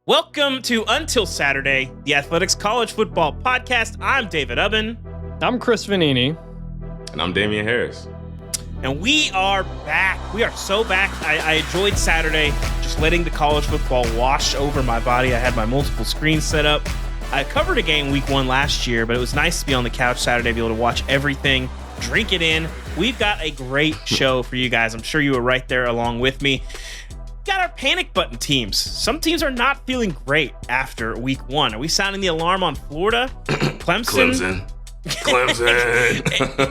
Welcome to Until Saturday, the Athletics College Football Podcast. I'm David Ubben. I'm Chris Vannini. And I'm Damien Harris. And we are back. We are so back. I enjoyed Saturday, just letting the college football wash over my body. I had my multiple screens set up. I covered a game week 1 last year, but it was nice to be on the couch Saturday, be able to watch everything, drink it in. We've got a great show for you guys. I'm sure you were right there along with me. Got our panic button teams. Some teams are not feeling great after week 1. Are we sounding the alarm on Florida? Clemson.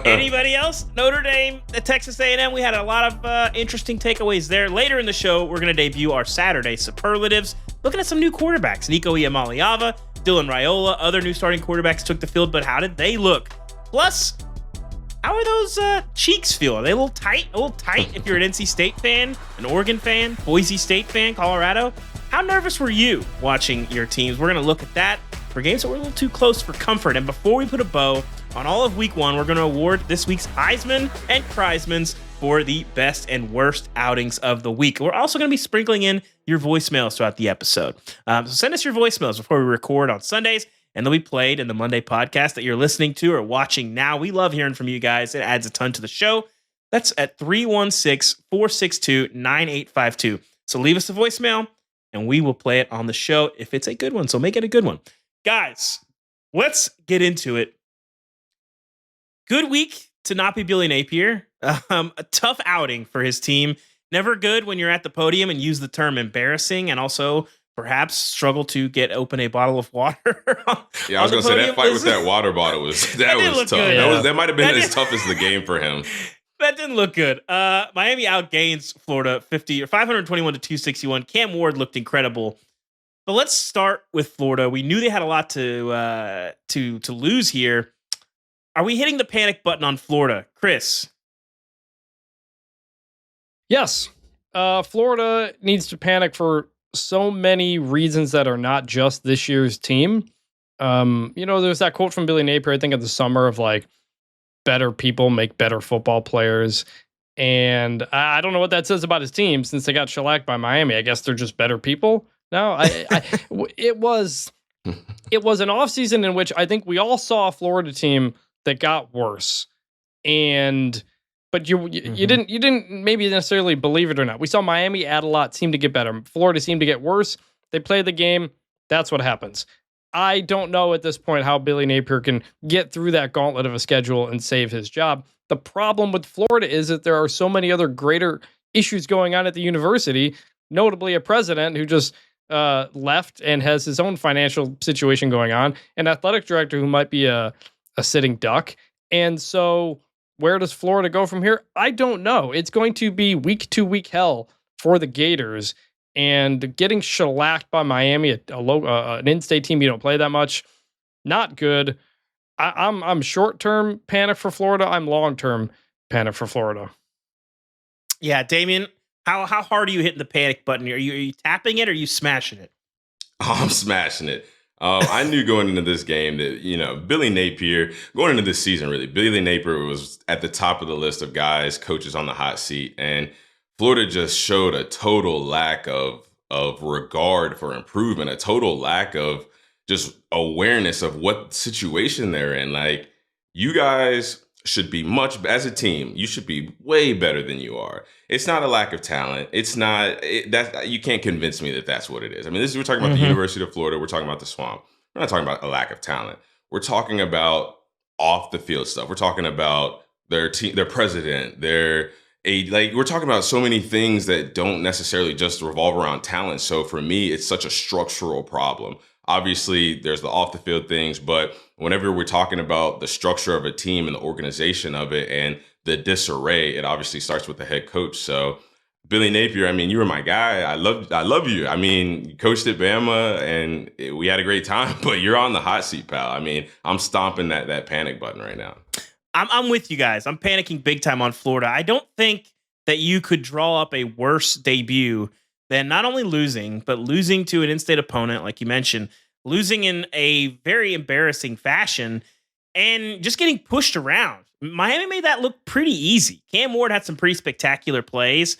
Anybody else? Notre Dame, Texas A&M. We had a lot of interesting takeaways there. Later in the show, we're going to debut our Saturday Superlatives, looking at some new quarterbacks. Nico, Iamaleava, Dylan Raiola, other new starting quarterbacks took the field, but how did they look? Plus, how are those cheeks feel? Are they a little tight? A little tight if you're an NC State fan, an Oregon fan, Boise State fan, Colorado? How nervous were you watching your teams? We're going to look at that for games that were a little too close for comfort. And before we put a bow on all of week 1, we're going to award this week's Heisman and Criesmans for the best and worst outings of the week. We're also going to be sprinkling in your voicemails throughout the episode. So send us your voicemails before we record on Sundays, and they'll be played in the Monday podcast that you're listening to or watching now. We love hearing from you guys. It adds a ton to the show. That's at 316-462-9852. So leave us a voicemail, and we will play it on the show if it's a good one. So make it a good one. Guys, let's get into it. Good week to not be Billy Napier. A tough outing for his team. Never good when you're at the podium and use the term embarrassing, and also perhaps struggle to get open a bottle of water. Yeah, I was going to say that fight with that water bottle was tough. Good. That might have been as tough as the game for him. That didn't look good. Miami outgains Florida 521 to 261. Cam Ward looked incredible. But let's start with Florida. We knew they had a lot to lose here. Are we hitting the panic button on Florida, Chris? Yes. Florida needs to panic for so many reasons that are not just this year's team. There's that quote from Billy Napier, I think in the summer, of like, better people make better football players. And I don't know what that says about his team since they got shellacked by Miami. I guess they're just better people. No, it was an offseason in which I think we all saw a Florida team that got worse. But you didn't maybe necessarily believe it or not. We saw Miami add a lot, seemed to get better. Florida seemed to get worse. They played the game. That's what happens. I don't know at this point how Billy Napier can get through that gauntlet of a schedule and save his job. The problem with Florida is that there are so many other greater issues going on at the university, notably a president who just left and has his own financial situation going on, an athletic director who might be a sitting duck. And so where does Florida go from here? I don't know. It's going to be week-to-week hell for the Gators, and getting shellacked by Miami, an in-state team you don't play that much, not good. I'm short-term panic for Florida. I'm long-term panic for Florida. Yeah, Damien, how hard are you hitting the panic button? Are you tapping it or are you smashing it? I'm smashing it. I knew going into this game that, Billy Napier, going into this season, really, Billy Napier was at the top of the list of guys, coaches on the hot seat. And Florida just showed a total lack of regard for improvement, a total lack of just awareness of what situation they're in. Like, you guys should be as a team, you should be way better than you are. It's not a lack of talent. It's not you can't convince me that that's what it is. I mean, we're talking about the University of Florida. We're talking about the Swamp. We're not talking about a lack of talent. We're talking about off the field stuff. We're talking about their team, their president, we're talking about so many things that don't necessarily just revolve around talent. So for me, it's such a structural problem. Obviously, there's the off the field things, but whenever we're talking about the structure of a team and the organization of it and the disarray, it obviously starts with the head coach. So Billy Napier, I mean, you were my guy. I love you. I mean, you coached at Bama and we had a great time, but you're on the hot seat, pal. I mean, I'm stomping that panic button right now. I'm with you guys. I'm panicking big time on Florida. I don't think that you could draw up a worse debut than not only losing, but losing to an in-state opponent, like you mentioned, losing in a very embarrassing fashion, and just getting pushed around. Miami made that look pretty easy. Cam Ward had some pretty spectacular plays,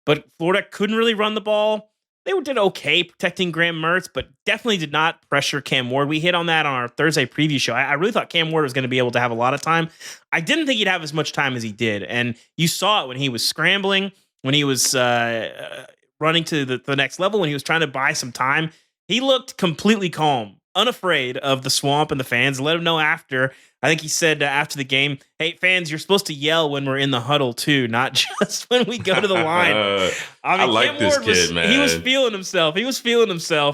but Florida couldn't really run the ball. They did okay protecting Graham Mertz, but definitely did not pressure Cam Ward. We hit on that on our Thursday preview show. I really thought Cam Ward was going to be able to have a lot of time. I didn't think he'd have as much time as he did. And you saw it when he was scrambling, when he was running to the next level, when he was trying to buy some time. He looked completely calm, unafraid of the swamp and the fans. Let him know after. I think he said after the game, "Hey, fans, you're supposed to yell when we're in the huddle too, not just when we go to the line." I like this kid, man. He was feeling himself.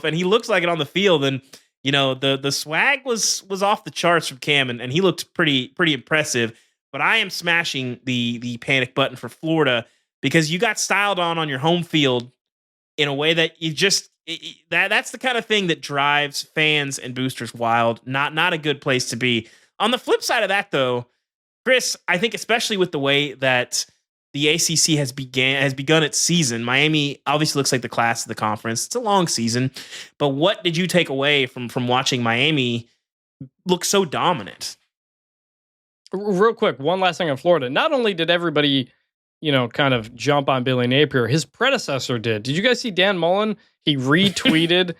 And he looks like it on the field. And the swag was off the charts from Cam, and he looked pretty impressive. But I am smashing the panic button for Florida because you got styled on your home field in a way that you just that's the kind of thing that drives fans and boosters wild. Not a good place to be. On the flip side of that, though, Chris, I think especially with the way that the ACC has begun its season, Miami obviously looks like the class of the conference. It's a long season, but what did you take away from watching Miami look so dominant? Real quick, one last thing on Florida. Not only did everybody, kind of jump on Billy Napier, his predecessor did. Did you guys see Dan Mullen? He retweeted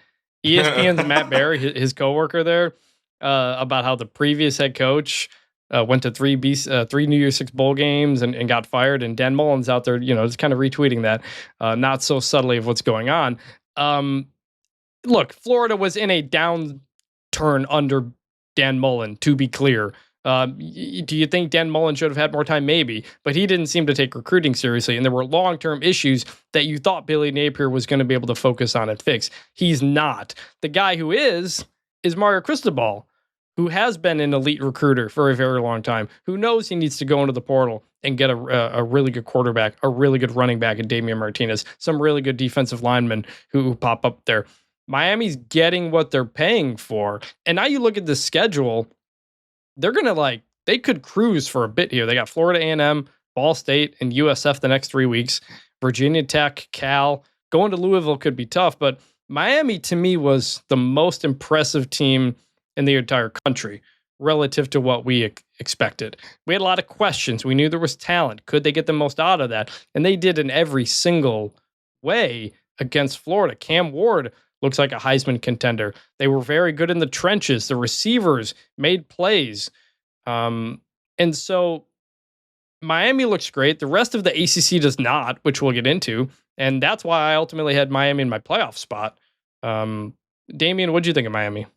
ESPN's Matt Barry, his coworker there, about how the previous head coach went to three New Year's Six bowl games and got fired. And Dan Mullen's out there, just kind of retweeting that, not so subtly of what's going on. Look, Florida was in a downturn under Dan Mullen, to be clear. Do you think Dan Mullen should have had more time? Maybe, but he didn't seem to take recruiting seriously. And there were long-term issues that you thought Billy Napier was going to be able to focus on and fix. He's not. The guy who is Mario Cristobal, who has been an elite recruiter for a very long time, who knows he needs to go into the portal and get a really good quarterback, a really good running back in Damian Martinez, some really good defensive linemen who pop up there. Miami's getting what they're paying for. And now you look at the schedule, they're going to they could cruise for a bit here. They got Florida A&M, Ball State, and USF the next 3 weeks. Virginia Tech, Cal. Going to Louisville could be tough, but Miami, to me, was the most impressive team in the entire country relative to what we expected. We had a lot of questions. We knew there was talent. Could they get the most out of that? And they did in every single way against Florida. Cam Ward looks like a Heisman contender. They were very good in the trenches. The receivers made plays. And so Miami looks great. The rest of the ACC does not, which we'll get into. And that's why I ultimately had Miami in my playoff spot. Damien, what did you think of Miami?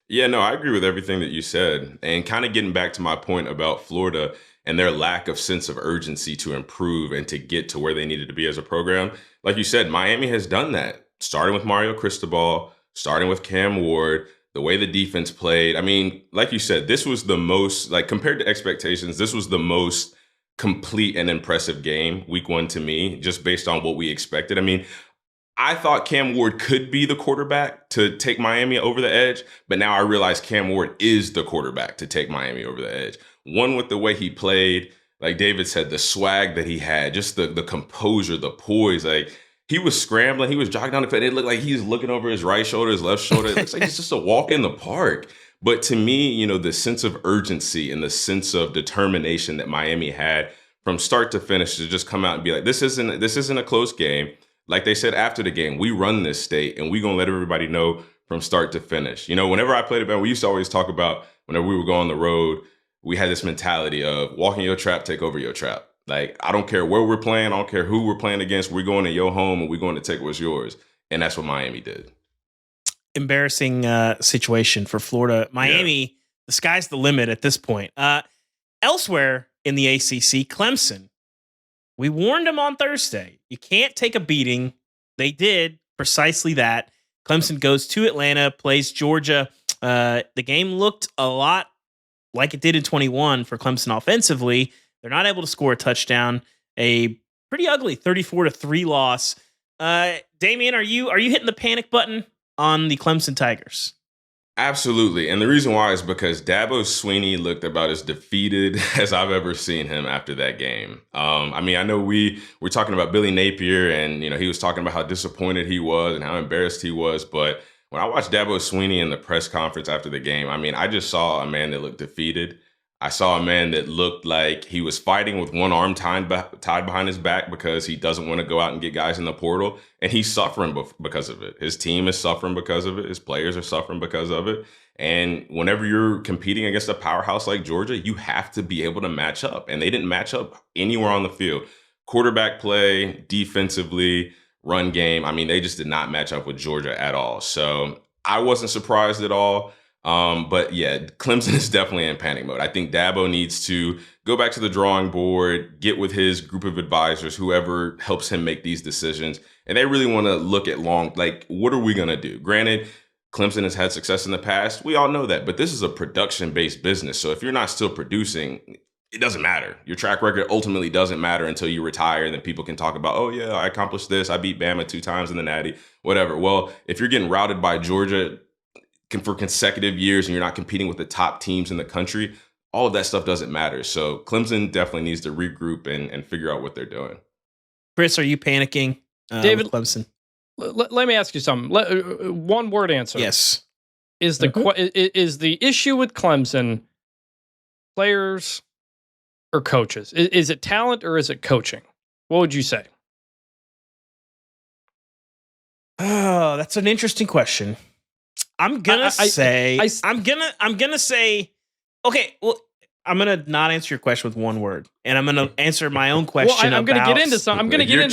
Yeah, no, I agree with everything that you said. And kind of getting back to my point about Florida and their lack of sense of urgency to improve and to get to where they needed to be as a program. Like you said, Miami has done that, starting with Mario Cristobal, starting with Cam Ward, the way the defense played. I mean, like you said, this was the most, compared to expectations, this was the most complete and impressive game, week one to me, just based on what we expected. I mean, I thought Cam Ward could be the quarterback to take Miami over the edge, but now I realize Cam Ward is the quarterback to take Miami over the edge. One, with the way he played, like David said, the swag that he had, just the composure, the poise. He was scrambling, he was jogging down the field. It looked like he was looking over his right shoulder, his left shoulder. It looks like he's just a walk in the park. But to me, the sense of urgency and the sense of determination that Miami had from start to finish to just come out and be like, this isn't a close game. Like they said after the game, we run this state and we're going to let everybody know from start to finish. Whenever I played a band, we used to always talk about whenever we would go on the road, we had this mentality of walk in your trap, take over your trap. I don't care where we're playing. I don't care who we're playing against. We're going to your home and we're going to take what's yours. And that's what Miami did. Embarrassing situation for Florida. Miami, The sky's the limit at this point. Elsewhere in the ACC, Clemson. We warned them on Thursday. You can't take a beating. They did precisely that. Clemson goes to Atlanta, plays Georgia. The game looked a lot like it did in 21 for Clemson offensively. They're not able to score a touchdown. A pretty ugly 34-3 loss. Damien, are you hitting the panic button on the Clemson Tigers? Absolutely. And the reason why is because Dabo Swinney looked about as defeated as I've ever seen him after that game. I know we're talking about Billy Napier and, he was talking about how disappointed he was and how embarrassed he was. But when I watched Dabo Swinney in the press conference after the game, I just saw a man that looked defeated. I saw a man that looked like he was fighting with one arm tied behind his back because he doesn't want to go out and get guys in the portal. And he's suffering because of it. His team is suffering because of it. His players are suffering because of it. And whenever you're competing against a powerhouse like Georgia, you have to be able to match up. And they didn't match up anywhere on the field. Quarterback play, defensively, run game. I mean, they just did not match up with Georgia at all. So I wasn't surprised at all. But yeah, Clemson is definitely in panic mode. I think Dabo needs to go back to the drawing board, get with his group of advisors, whoever helps him make these decisions. And they really want to look at what are we going to do? Granted, Clemson has had success in the past. We all know that, but this is a production-based business. So if you're not still producing, it doesn't matter. Your track record ultimately doesn't matter until you retire. And then people can talk about, oh yeah, I accomplished this. I beat Bama 2 times in the Natty, whatever. Well, if you're getting routed by Georgia for consecutive years and you're not competing with the top teams in the country, all of that stuff doesn't matter. So Clemson definitely needs to regroup and figure out what they're doing. Chris, are you panicking, David, with Clemson? Let me ask you something. One word answer. Yes. Is the issue with Clemson players or coaches? Is it talent or is it coaching? What would you say? Oh, that's an interesting question. I'm gonna say. Okay, well, I'm gonna not answer your question with one word, and I'm gonna answer my own question. Well, I'm gonna get into something. You're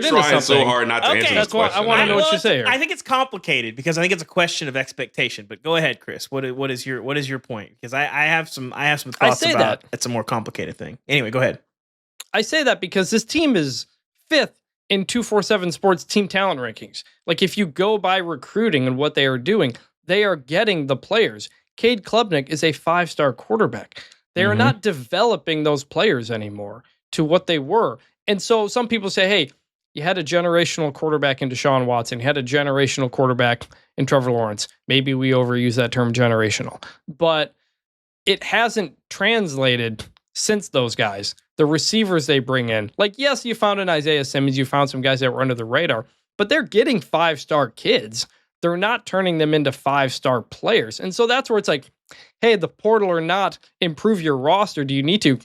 trying so hard not to answer this question. I want to know what you say here. I think it's complicated because I think it's a question of expectation. But go ahead, Chris. What is your point? Because I have some thoughts about that. It's a more complicated thing. Anyway, go ahead. I say that because this team is 5th in 247 Sports team talent rankings. Like, if you go by recruiting and what they are doing, they are getting the players. Cade Klubnik is a 5-star quarterback. They are not developing those players anymore to what they were. And so some people say, hey, you had a generational quarterback in Deshaun Watson. You had a generational quarterback in Trevor Lawrence. Maybe we overuse that term generational. But it hasn't translated since those guys. The receivers they bring in. Like, yes, you found an Isaiah Simmons. You found some guys that were under the radar. But they're getting 5-star kids. They're not turning them into 5-star players. And so that's where it's like, hey, the portal or not, improve your roster. Do you need to?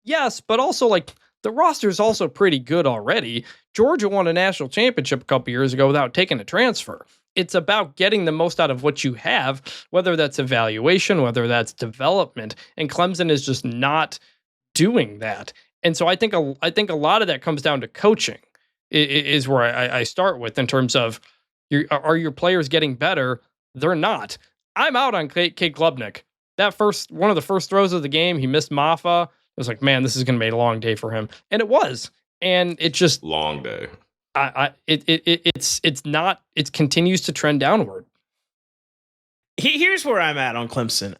Yes, but also, like, the roster is also pretty good already. Georgia won a national championship a couple years ago without taking a transfer. It's about getting the most out of what you have, whether that's evaluation, whether that's development. And Clemson is just not doing that. And so I think a lot of that comes down to coaching is where I start with in terms of, are your players getting better? They're not. I'm out on Cade Klubnik. One of the first throws of the game, he missed Maffa. I was like, man, this is going to be a long day for him. And it was. And it just... Long day. It continues to trend downward. Here's where I'm at on Clemson.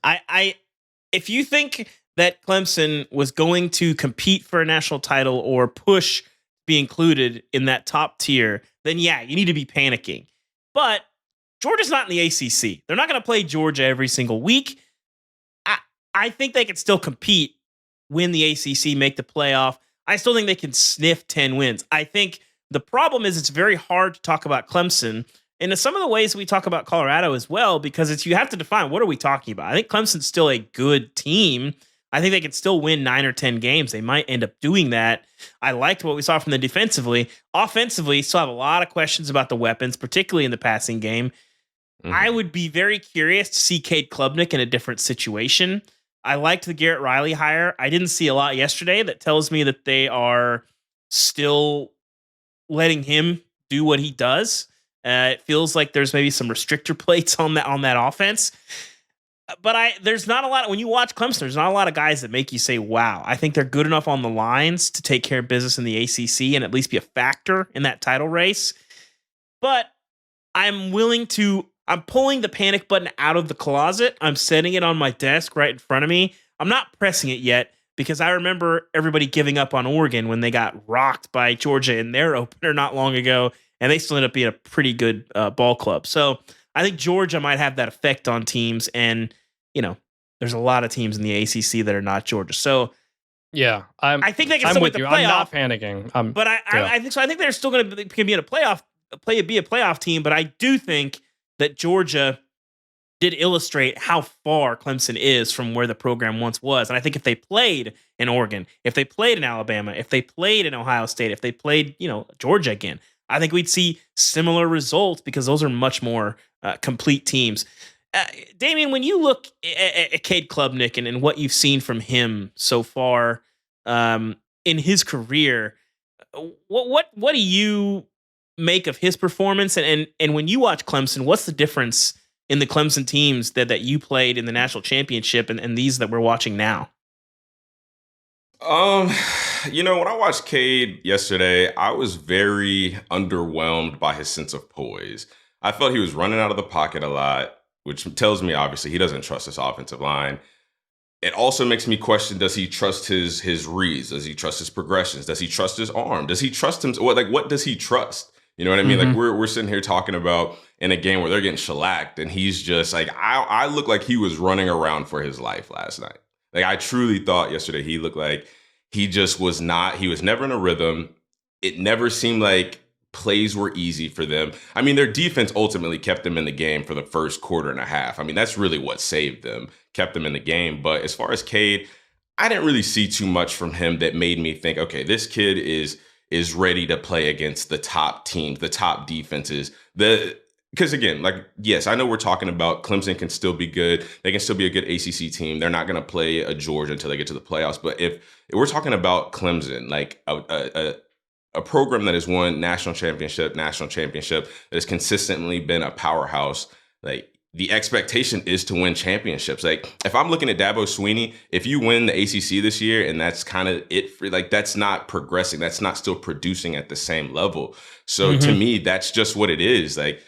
If you think that Clemson was going to compete for a national title or push be included in that top tier, then yeah, you need to be panicking. But Georgia's not in the ACC. They're not going to play Georgia every single week. I think they can still compete, win the ACC, make the playoff. I still think they can sniff 10 wins. I think the problem is it's very hard to talk about Clemson in some of the ways we talk about Colorado as well, because you have to define what are we talking about. I think Clemson's still a good team. I think they can still win 9 or 10 games. They might end up doing that. I liked what we saw from them defensively. Offensively, still have a lot of questions about the weapons, particularly in the passing game. I would be very curious to see Cade Klubnik in a different situation. I liked the Garrett Riley hire. I didn't see a lot yesterday that tells me that they are still letting him do what he does. It feels like there's maybe some restrictor plates on that offense. But there's not a lot, when you watch Clemson, there's not a lot of guys that make you say, wow. I think they're good enough on the lines to take care of business in the ACC and at least be a factor in that title race. But I'm pulling the panic button out of the closet. I'm setting it on my desk right in front of me. I'm not pressing it yet because I remember everybody giving up on Oregon when they got rocked by Georgia in their opener not long ago, and they still ended up being a pretty good ball club. So I think Georgia might have that effect on teams, and there's a lot of teams in the ACC that are not Georgia. So yeah, I think they can still make the playoff. I'm not panicking. But I think so. I think they're still going to be in a playoff, be a playoff team. But I do think that Georgia did illustrate how far Clemson is from where the program once was. And I think if they played in Oregon, if they played in Alabama, if they played in Ohio State, if they played, Georgia again, I think we'd see similar results because those are much more complete teams. Damien, when you look at Cade Klubnik and what you've seen from him so far in his career, what do you make of his performance? And when you watch Clemson, what's the difference in the Clemson teams that you played in the national championship and these that we're watching now? When I watched Cade yesterday, I was very underwhelmed by his sense of poise. I felt he was running out of the pocket a lot, which tells me obviously he doesn't trust his offensive line. It also makes me question, does he trust his reads? Does he trust his progressions? Does he trust his arm? Does he trust him? What does he trust? You know what I mean? Mm-hmm. Like we're sitting here talking about in a game where they're getting shellacked and he's just like, I look like he was running around for his life last night. Like I truly thought yesterday he looked like he just was not, he was never in a rhythm. It never seemed like plays were easy for them. I mean, their defense ultimately kept them in the game for the first quarter and a half. I mean, that's really what saved them, kept them in the game. But as far as Cade, I didn't really see too much from him that made me think, okay, this kid is ready to play against the top teams, the top defenses. Because again, like, yes, I know we're talking about Clemson can still be good. They can still be a good ACC team. They're not going to play a Georgia until they get to the playoffs. But if we're talking about Clemson, like a program that has won national championship, that has consistently been a powerhouse, like the expectation is to win championships. Like if I'm looking at Dabo Swinney, if you win the ACC this year and that's kind of it, like that's not progressing, that's not still producing at the same level. So to me, that's just what it is. Like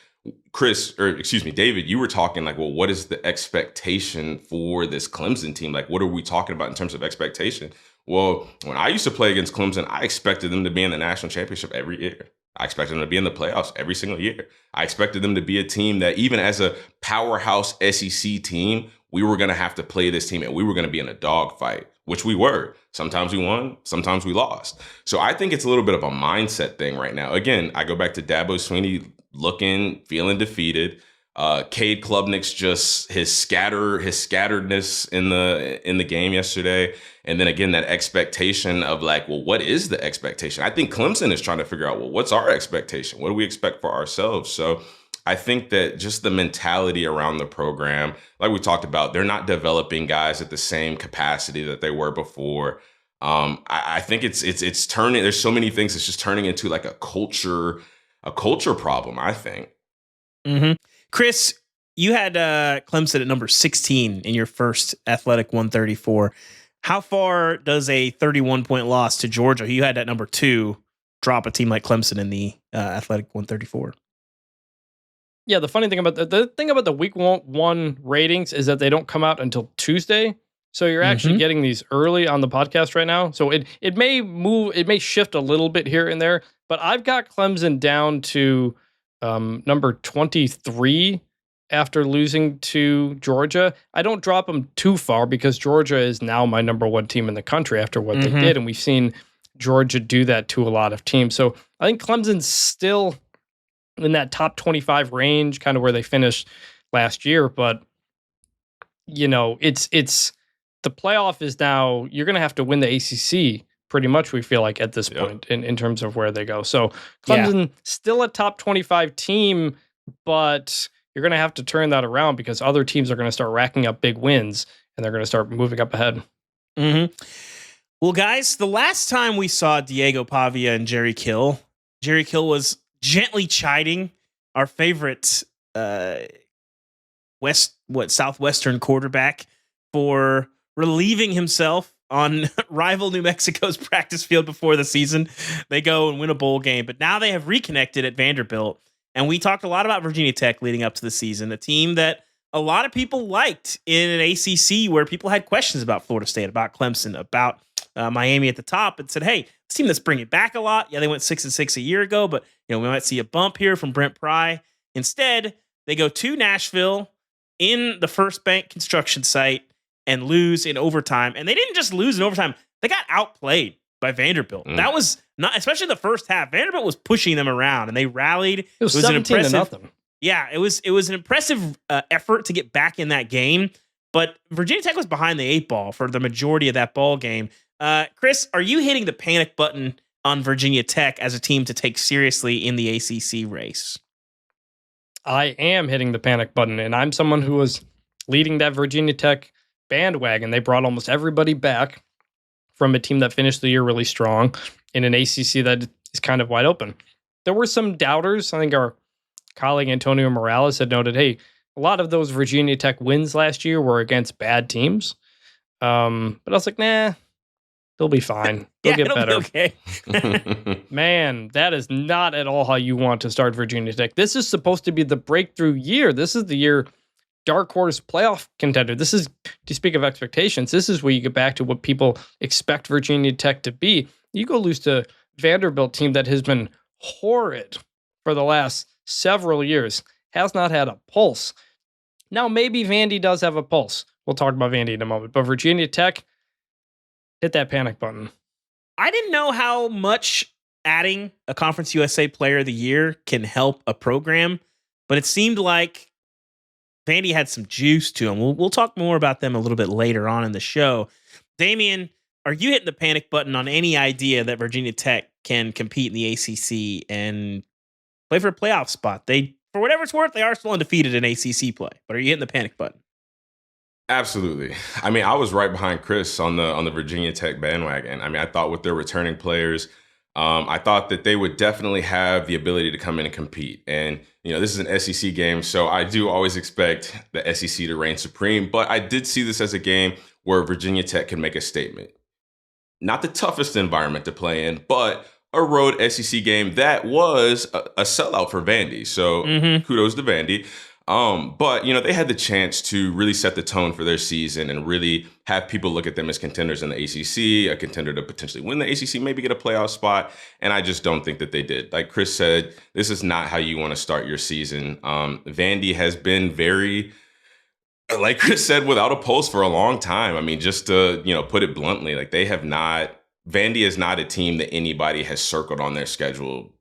David, you were talking like, well, what is the expectation for this Clemson team? Like, what are we talking about in terms of expectation? Well, when I used to play against Clemson, I expected them to be in the national championship every year. I expected them to be in the playoffs every single year. I expected them to be a team that even as a powerhouse SEC team, we were going to have to play this team and we were going to be in a dogfight, which we were. Sometimes we won, sometimes we lost. So I think it's a little bit of a mindset thing right now. Again, I go back to Dabo Swinney feeling defeated. Cade Klubnik's just his scatteredness in the game yesterday. And then again, that expectation of like, well, what is the expectation? I think Clemson is trying to figure out, well, what's our expectation? What do we expect for ourselves? So I think that just the mentality around the program, like we talked about, they're not developing guys at the same capacity that they were before. I think it's turning, there's so many things, it's just turning into like a culture problem, I think. Mm-hmm. Chris, you had Clemson at number 16 in your first Athletic 134. How far does a 31-point loss to Georgia, who you had at number 2, drop a team like Clemson in the Athletic 134? Yeah, the funny thing about the thing about the week 1 ratings is that they don't come out until Tuesday. So you're actually getting these early on the podcast right now. So it may move, it may shift a little bit here and there, but I've got Clemson down to number 23 after losing to Georgia. I don't drop them too far because Georgia is now my number 1 team in the country after what they did. And we've seen Georgia do that to a lot of teams. So I think Clemson's still in that top 25 range, kind of where they finished last year. But, it's the playoff is now, you're going to have to win the ACC pretty much, we feel like, at this point in terms of where they go. So Clemson still a top 25 team, but you're going to have to turn that around because other teams are going to start racking up big wins and they're going to start moving up ahead. Well, guys, the last time we saw Diego Pavia and Jerry Kill was gently chiding our favorite Southwestern quarterback for relieving himself on rival New Mexico's practice field before the season. They go and win a bowl game, but now they have reconnected at Vanderbilt. And we talked a lot about Virginia Tech leading up to the season, a team that a lot of people liked in an ACC where people had questions about Florida State, about Clemson, about Miami at the top, and said, hey, this team that's bringing it back a lot. Yeah, they went 6-6 a year ago, but we might see a bump here from Brent Pry. Instead, they go to Nashville in the First Bank construction site and lose in overtime. And they didn't just lose in overtime. They got outplayed by Vanderbilt. That was not, especially the first half. Vanderbilt was pushing them around and they rallied. It was 17-0. Yeah, it was an impressive effort to get back in that game, but Virginia Tech was behind the 8 ball for the majority of that ball game. Chris, are you hitting the panic button on Virginia Tech as a team to take seriously in the ACC race? I am hitting the panic button, and I'm someone who was leading that Virginia Tech bandwagon. They brought almost everybody back from a team that finished the year really strong in an ACC that is kind of wide open. There were some doubters. I think our colleague Antonio Morales had noted, hey, a lot of those Virginia Tech wins last year were against bad teams. But I was like, nah, they'll be fine. They'll get better. Okay. Man, that is not at all how you want to start Virginia Tech. This is supposed to be the breakthrough year. This is the year dark horse playoff contender. This is, to speak of expectations, this is where you get back to what people expect Virginia Tech to be. You go lose to Vanderbilt team that has been horrid for the last several years, has not had a pulse. Now, maybe Vandy does have a pulse. We'll talk about Vandy in a moment. But Virginia Tech, hit that panic button. I didn't know how much adding a Conference USA Player of the Year can help a program, but it seemed like Vandy had some juice to them. We'll talk more about them a little bit later on in the show. Damien, are you hitting the panic button on any idea that Virginia Tech can compete in the ACC and play for a playoff spot? They, for whatever it's worth, they are still undefeated in ACC play. But are you hitting the panic button? Absolutely. I mean, I was right behind Chris on the Virginia Tech bandwagon. I mean, I thought with their returning players, I thought that they would definitely have the ability to come in and compete. And, this is an SEC game, so I do always expect the SEC to reign supreme. But I did see this as a game where Virginia Tech can make a statement. Not the toughest environment to play in, but a road SEC game that was a sellout for Vandy. So kudos to Vandy. But, they had the chance to really set the tone for their season and really have people look at them as contenders in the ACC, a contender to potentially win the ACC, maybe get a playoff spot. And I just don't think that they did. Like Chris said, this is not how you want to start your season. Vandy has been very, like Chris said, without a pulse for a long time. I mean, just to, put it bluntly, like Vandy is not a team that anybody has circled on their schedule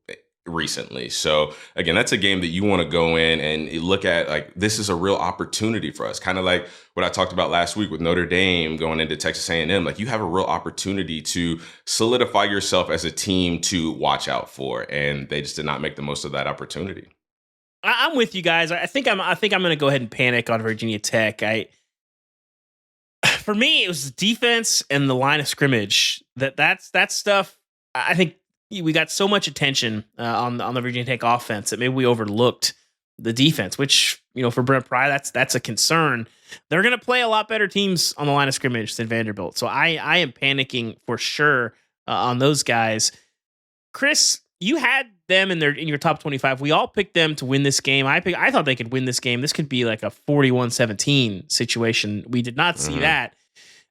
recently. So again, that's a game that you want to go in and look at, like, this is a real opportunity for us. Kind of like what I talked about last week with Notre Dame going into Texas A&M. Like, you have a real opportunity to solidify yourself as a team to watch out for. And they just did not make the most of that opportunity. I'm with you guys. I think I'm going to go ahead and panic on Virginia Tech. For me, it was the defense and the line of scrimmage. That's stuff. I think we got so much attention on the Virginia Tech offense that maybe we overlooked the defense, which, for Brent Pry, that's a concern. They're going to play a lot better teams on the line of scrimmage than Vanderbilt. So I am panicking for sure on those guys. Chris, you had them in your top 25. We all picked them to win this game. I thought they could win this game. This could be like a 41-17 situation. We did not see that.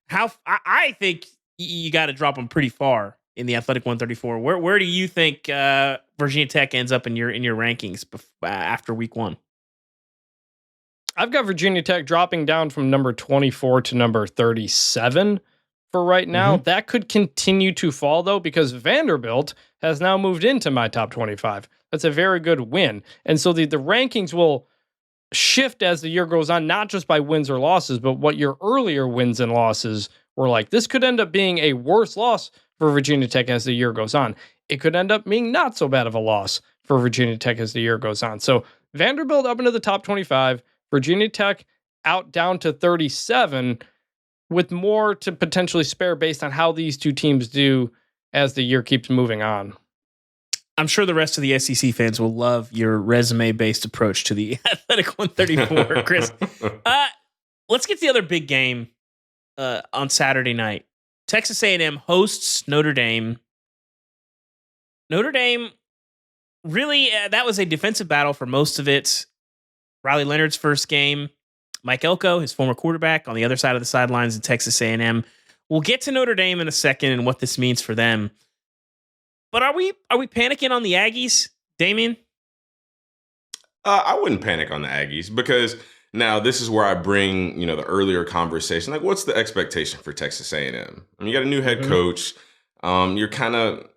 I think you got to drop them pretty far in the Athletic 134. Where do you think Virginia Tech ends up in your rankings after week 1? I've got Virginia Tech dropping down from number 24 to number 37 for right now. That could continue to fall, though, because Vanderbilt has now moved into my top 25. That's a very good win. And so the rankings will shift as the year goes on, not just by wins or losses, but what your earlier wins and losses were like. This could end up being a worse loss for Virginia Tech as the year goes on. It could end up being not so bad of a loss for Virginia Tech as the year goes on. So Vanderbilt up into the top 25, Virginia Tech out down to 37, with more to potentially spare based on how these two teams do as the year keeps moving on. I'm sure the rest of the SEC fans will love your resume-based approach to the Athletic 134, Chris. Let's get to the other big game on Saturday night. Texas A&M hosts Notre Dame. Notre Dame, really, that was a defensive battle for most of it. Riley Leonard's first game. Mike Elko, his former quarterback, on the other side of the sidelines in Texas A&M. We'll get to Notre Dame in a second and what this means for them. But are we panicking on the Aggies, Damien? I wouldn't panic on the Aggies, because now this is where I bring, the earlier conversation. Like, what's the expectation for Texas A&M? I mean, you got a new head coach. You're kind of,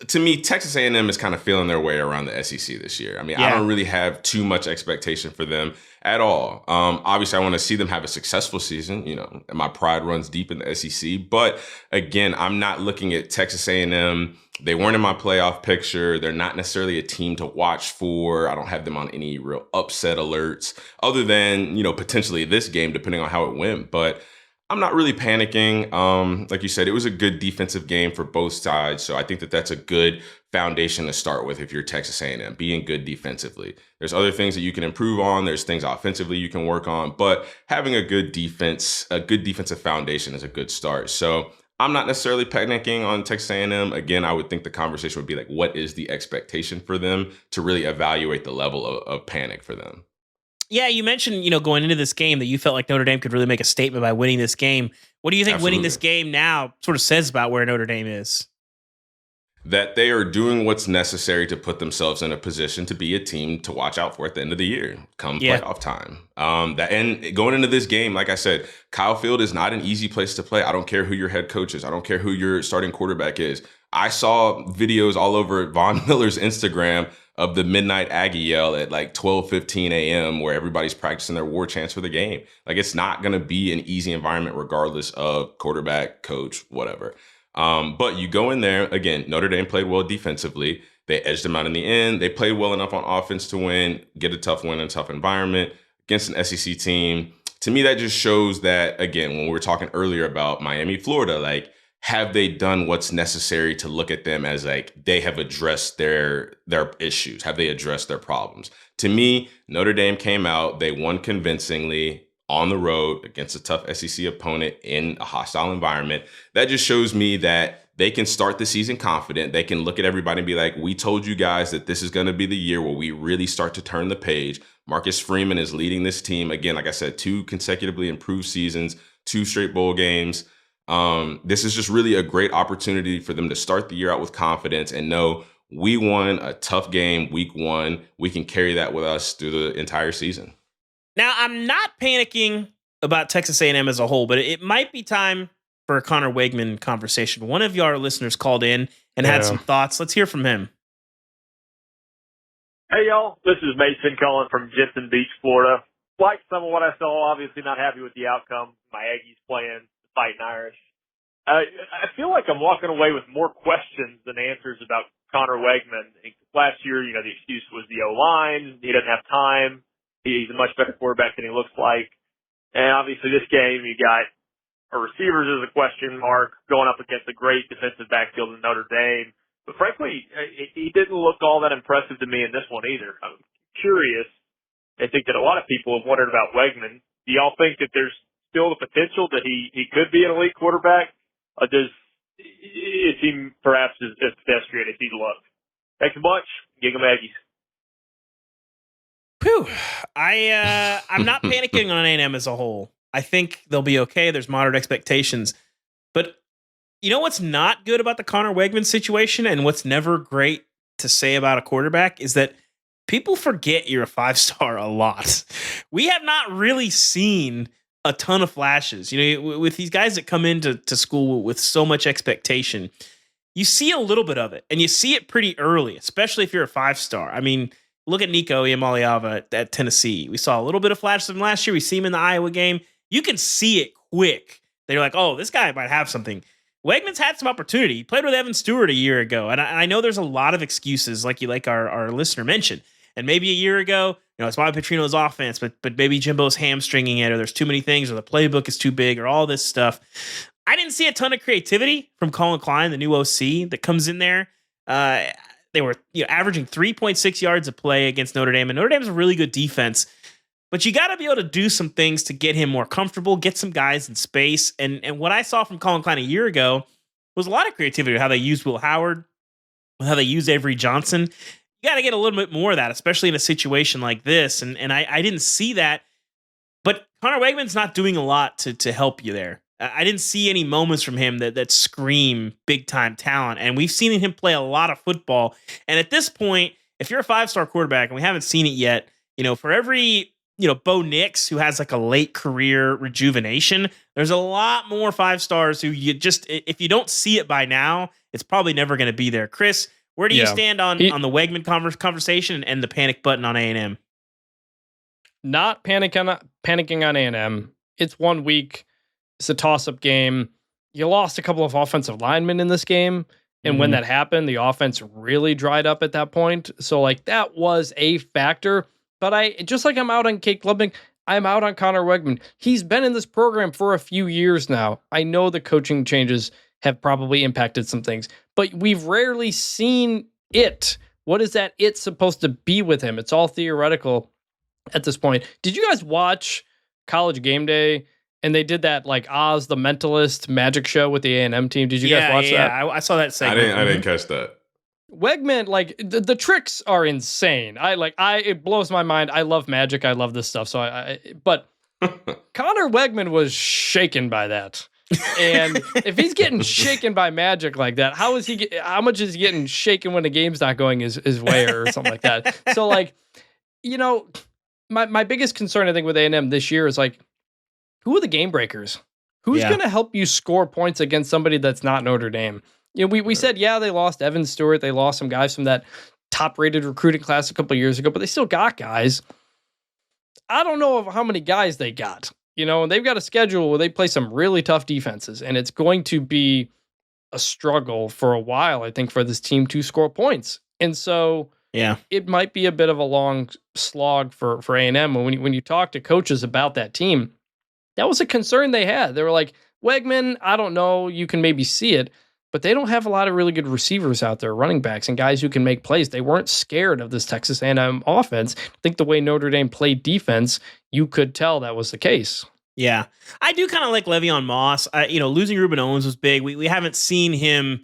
to me, Texas A&M is kind of feeling their way around the SEC this year. I mean, I don't really have too much expectation for them at all. Obviously, I want to see them have a successful season. You know, my pride runs deep in the SEC. But again, I'm not looking at Texas A&M. They weren't in my playoff picture. They're not necessarily a team to watch for. I don't have them on any real upset alerts other than, you know, potentially this game, depending on how it went. But I'm not really panicking. Like you said, it was a good defensive game for both sides. So I think that that's a good foundation to start with if you're Texas A&M, being good defensively. There's other things that you can improve on. There's things offensively you can work on. But having a good defensive foundation is a good start. So I'm not necessarily panicking on Texas A&M. Again, I would think the conversation would be like, what is the expectation for them to really evaluate the level of panic for them? Yeah, you mentioned, you know, going into this game that you felt like Notre Dame could really make a statement by winning this game. What do you think winning this game now sort of says about where Notre Dame is? That they are doing what's necessary to put themselves in a position to be a team to watch out for at the end of the year, come playoff time. And going into this game, like I said, Kyle Field is not an easy place to play. I don't care who your head coach is. I don't care who your starting quarterback is. I saw videos all over Von Miller's Instagram of the midnight Aggie yell at like 12:15 a.m. where everybody's practicing their war chants for the game. Like, it's not going to be an easy environment regardless of quarterback, coach, whatever. But you go in there, again, Notre Dame played well defensively. They edged them out in the end. They played well enough on offense to win, get a tough win in a tough environment against an SEC team. To me, that just shows that, again, when we were talking earlier about Miami, Florida, like, have they done what's necessary to look at them as like they have addressed their issues? Have they addressed their problems? To me, Notre Dame came out, they won convincingly on the road against a tough SEC opponent in a hostile environment. That just shows me that they can start the season confident. They can look at everybody and be like, we told you guys that this is going to be the year where we really start to turn the page. Marcus Freeman is leading this team. Again, like I said, 2 consecutively improved seasons, 2 straight bowl games. This is just really a great opportunity for them to start the year out with confidence and know we won a tough game week 1. We can carry that with us through the entire season. Now, I'm not panicking about Texas A&M as a whole, but it might be time for a Connor Weigman conversation. One of your listeners called in and had some thoughts. Let's hear from him. Hey, y'all. This is Mason calling from Jensen Beach, Florida. Like some of what I saw, obviously not happy with the outcome. My Aggies playing, fighting Irish. I feel like I'm walking away with more questions than answers about Connor Weigman. Last year, you know, the excuse was the O-line. He doesn't have time. He's a much better quarterback than he looks like. And obviously this game, you got our receivers as a question mark going up against a great defensive backfield in Notre Dame. But frankly, he didn't look all that impressive to me in this one either. I'm curious. I think that a lot of people have wondered about Weigman. Do y'all think that there's still the potential that he could be an elite quarterback? Or is he perhaps as pedestrian as he looked? Thanks a bunch. Gig 'em Aggies. Whew. I'm not panicking on A&M as a whole. I think they'll be okay. There's moderate expectations. But you know what's not good about the Connor Weigman situation and what's never great to say about a quarterback is that people forget you're a 5-star a lot. We have not really seen a ton of flashes. You know, with these guys that come into school with so much expectation, you see a little bit of it, and you see it pretty early, especially if you're a 5-star. I mean, look at Nico Iamaleava at Tennessee. We saw a little bit of flashes of him last year. We see him in the Iowa game. You can see it quick. They're like, oh, this guy might have something. Weigman's had some opportunity. He played with Evan Stewart a year ago, and I know there's a lot of excuses, like our listener mentioned. And maybe a year ago, you know, it's Bobby Petrino's offense, but maybe Jimbo's hamstringing it, or there's too many things, or the playbook is too big, or all this stuff. I didn't see a ton of creativity from Colin Klein, the new OC that comes in there. They were averaging 3.6 yards a play against Notre Dame, and Notre Dame's a really good defense. But you got to be able to do some things to get him more comfortable, get some guys in space. And what I saw from Colin Klein a year ago was a lot of creativity, how they used Will Howard, how they used Avery Johnson. You got to get a little bit more of that, especially in a situation like this. And I didn't see that. But Connor Weigman's not doing a lot to help you there. I didn't see any moments from him that scream big-time talent. And we've seen him play a lot of football. And at this point, if you're a 5-star quarterback, and we haven't seen it yet, for every Bo Nix, who has like a late career rejuvenation, there's a lot more 5-stars who you just, if you don't see it by now, it's probably never going to be there. Chris, where do you stand on the Weigman conversation and the panic button on A&M? Not panicking on A&M. It's 1 week. It's a toss-up game. You lost a couple of offensive linemen in this game. And when that happened, the offense really dried up at that point. So, like, that was a factor. But I'm out on Kate Klubnik, I'm out on Connor Weigman. He's been in this program for a few years now. I know the coaching changes have probably impacted some things, but we've rarely seen it. What is that it supposed to be with him? It's all theoretical at this point. Did you guys watch College Game Day? And they did that like Oz the Mentalist magic show with the A&M team. Did you guys watch that? Yeah, I saw that segment. I didn't catch that. Weigman, like the tricks are insane. It blows my mind. I love magic. I love this stuff. But Connor Weigman was shaken by that. And if he's getting shaken by magic like that, how much is he getting shaken when the game's not going his way or something like that? So my biggest concern I think with A&M this year is like, who are the game breakers? Who's going to help you score points against somebody that's not Notre Dame? We said, they lost Evan Stewart. They lost some guys from that top-rated recruiting class a couple of years ago, but they still got guys. I don't know how many guys they got. They've got a schedule where they play some really tough defenses, and it's going to be a struggle for a while, I think, for this team to score points. And so it might be a bit of a long slog for A&M. When you talk to coaches about that team, that was a concern they had. They were like, Weigman, I don't know, you can maybe see it, but they don't have a lot of really good receivers out there, running backs and guys who can make plays. They weren't scared of this Texas A&M offense. I think the way Notre Dame played defense, you could tell that was the case. Yeah, I do kind of like Le'Veon Moss. Losing Ruben Owens was big. We haven't seen him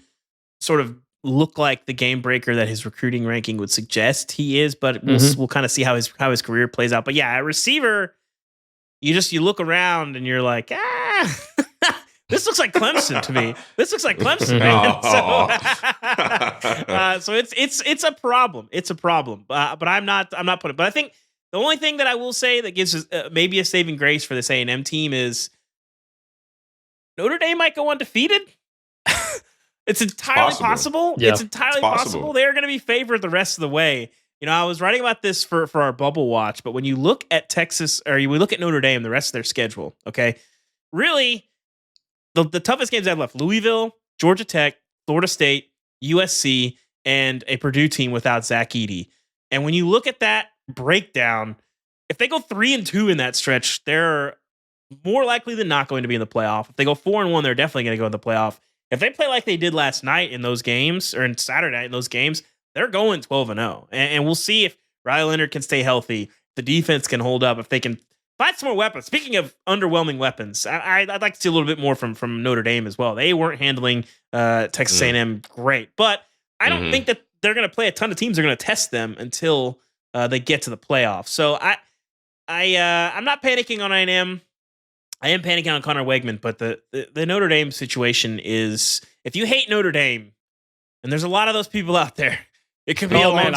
sort of look like the game breaker that his recruiting ranking would suggest he is, but we'll kind of see how his career plays out. But yeah, at receiver, you look around and you're like, this looks like Clemson to me. This looks like Clemson, man. So it's a problem. It's a problem. But I'm not putting it. But I think the only thing that I will say that gives us maybe a saving grace for this A&M team is Notre Dame might go undefeated. It's entirely possible. Yeah. It's entirely possible. They're going to be favored the rest of the way. I was writing about this for our bubble watch, but when you look at Texas, or we look at Notre Dame, the rest of their schedule, okay, really, the toughest games I've left: Louisville, Georgia Tech, Florida State, USC, and a Purdue team without Zach Edey. And when you look at that breakdown, if they go 3-2 in that stretch, they're more likely than not going to be in the playoff. If they go 4-1, they're definitely going to go in the playoff. If they play like they did last night in those games, or in Saturday night in those games, they're going 12-0. And we'll see if Riley Leonard can stay healthy, the defense can hold up, if they can find some more weapons. Speaking of underwhelming weapons, I'd like to see a little bit more from Notre Dame as well. They weren't handling Texas A&M great, but I don't think that they're going to play a ton of teams. They're going to test them until they get to the playoffs. So I'm not panicking on A&M. I am panicking on Connor Weigman, but the Notre Dame situation is, if you hate Notre Dame, and there's a lot of those people out there, it could be a long...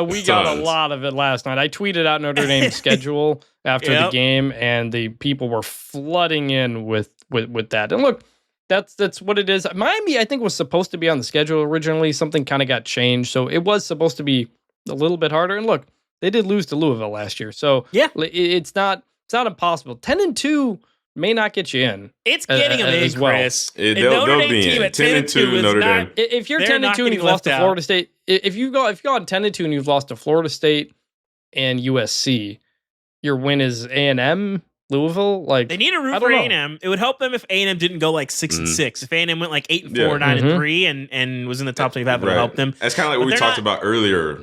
We got a lot of it last night. I tweeted out Notre Dame's schedule after the game, and the people were flooding in with that. And look, that's what it is. Miami, I think, was supposed to be on the schedule originally. Something kind of got changed, so it was supposed to be a little bit harder. And look, they did lose to Louisville last year, so it's not impossible. 10-2 may not get you in. It's getting them in, well. Chris. They'll be in. 10-2 Notre Dame. If you're 10-2 and you've lost to Florida State, if you've gone 10-2 and you've lost to Florida State and USC, your win is A&M, Louisville. Like, they need to root for A&M. It would help them if A&M didn't go like 6-6. If A&M went like 8-4, 9-3, and was in the top 25, it would help them. That's kind of like what we talked about earlier.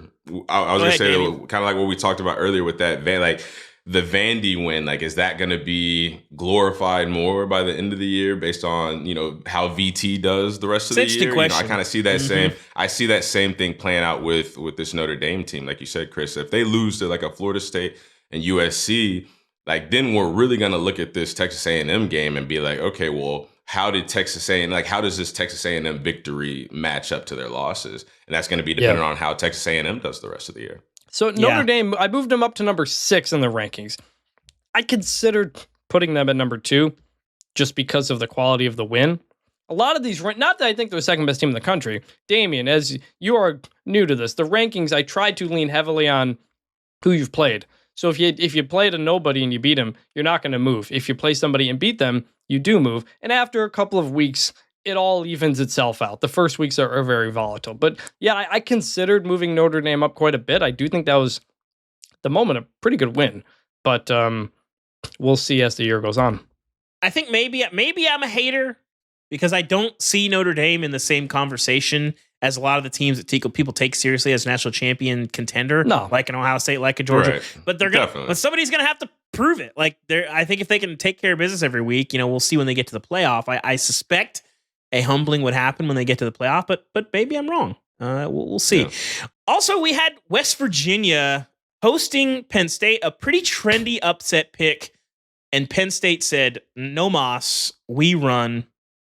I was going to say kind of like what we talked about earlier with that the Vandy win, like, is that going to be glorified more by the end of the year based on, how VT does the rest of the year? I kind of see that I see that same thing playing out with this Notre Dame team. Like you said, Chris, if they lose to like a Florida State and USC, like, then we're really going to look at this Texas A&M game and be like, okay, well, how does this Texas A&M victory match up to their losses? And that's going to be dependent on how Texas A&M does the rest of the year. So Notre Dame, I moved them up to number 6 in the rankings. I considered putting them at number 2 just because of the quality of the win. a lot of these, not that I think they're the second best team in the country. Damien, as you are new to this, the rankings, I tried to lean heavily on who you've played. So if you played a nobody and you beat them, you're not going to move. If you play somebody and beat them, you do move. And after a couple of weeks, it all evens itself out. The first weeks are very volatile. But yeah, I considered moving Notre Dame up quite a bit. I do think that was, at the moment, a pretty good win. But we'll see as the year goes on. I think maybe I'm a hater because I don't see Notre Dame in the same conversation as a lot of the teams that people take seriously as a national champion contender, like an Ohio State, like a Georgia. Right. But but somebody's gonna have to prove it. Like I think if they can take care of business every week, we'll see when they get to the playoff. I suspect a humbling would happen when they get to the playoff, but maybe I'm wrong. We'll see. Yeah. Also, we had West Virginia hosting Penn State, a pretty trendy upset pick, and Penn State said, "No mas, we run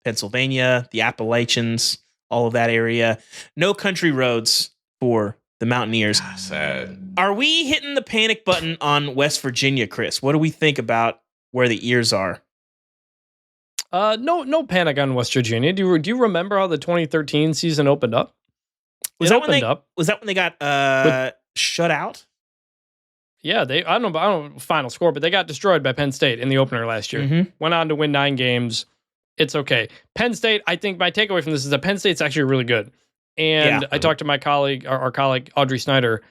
Pennsylvania, the Appalachians, all of that area. No country roads for the Mountaineers." Sad. Are we hitting the panic button on West Virginia, Chris? What do we think about where the ears are? No panic on West Virginia. Do you remember how the 2013 season opened up? Was that when they got shut out? Yeah, I don't know final score, but they got destroyed by Penn State in the opener last year. Mm-hmm. Went on to win 9 games. It's okay. Penn State, I think my takeaway from this is that Penn State's actually really good. And I talked to my colleague, our colleague Audrey Snyder,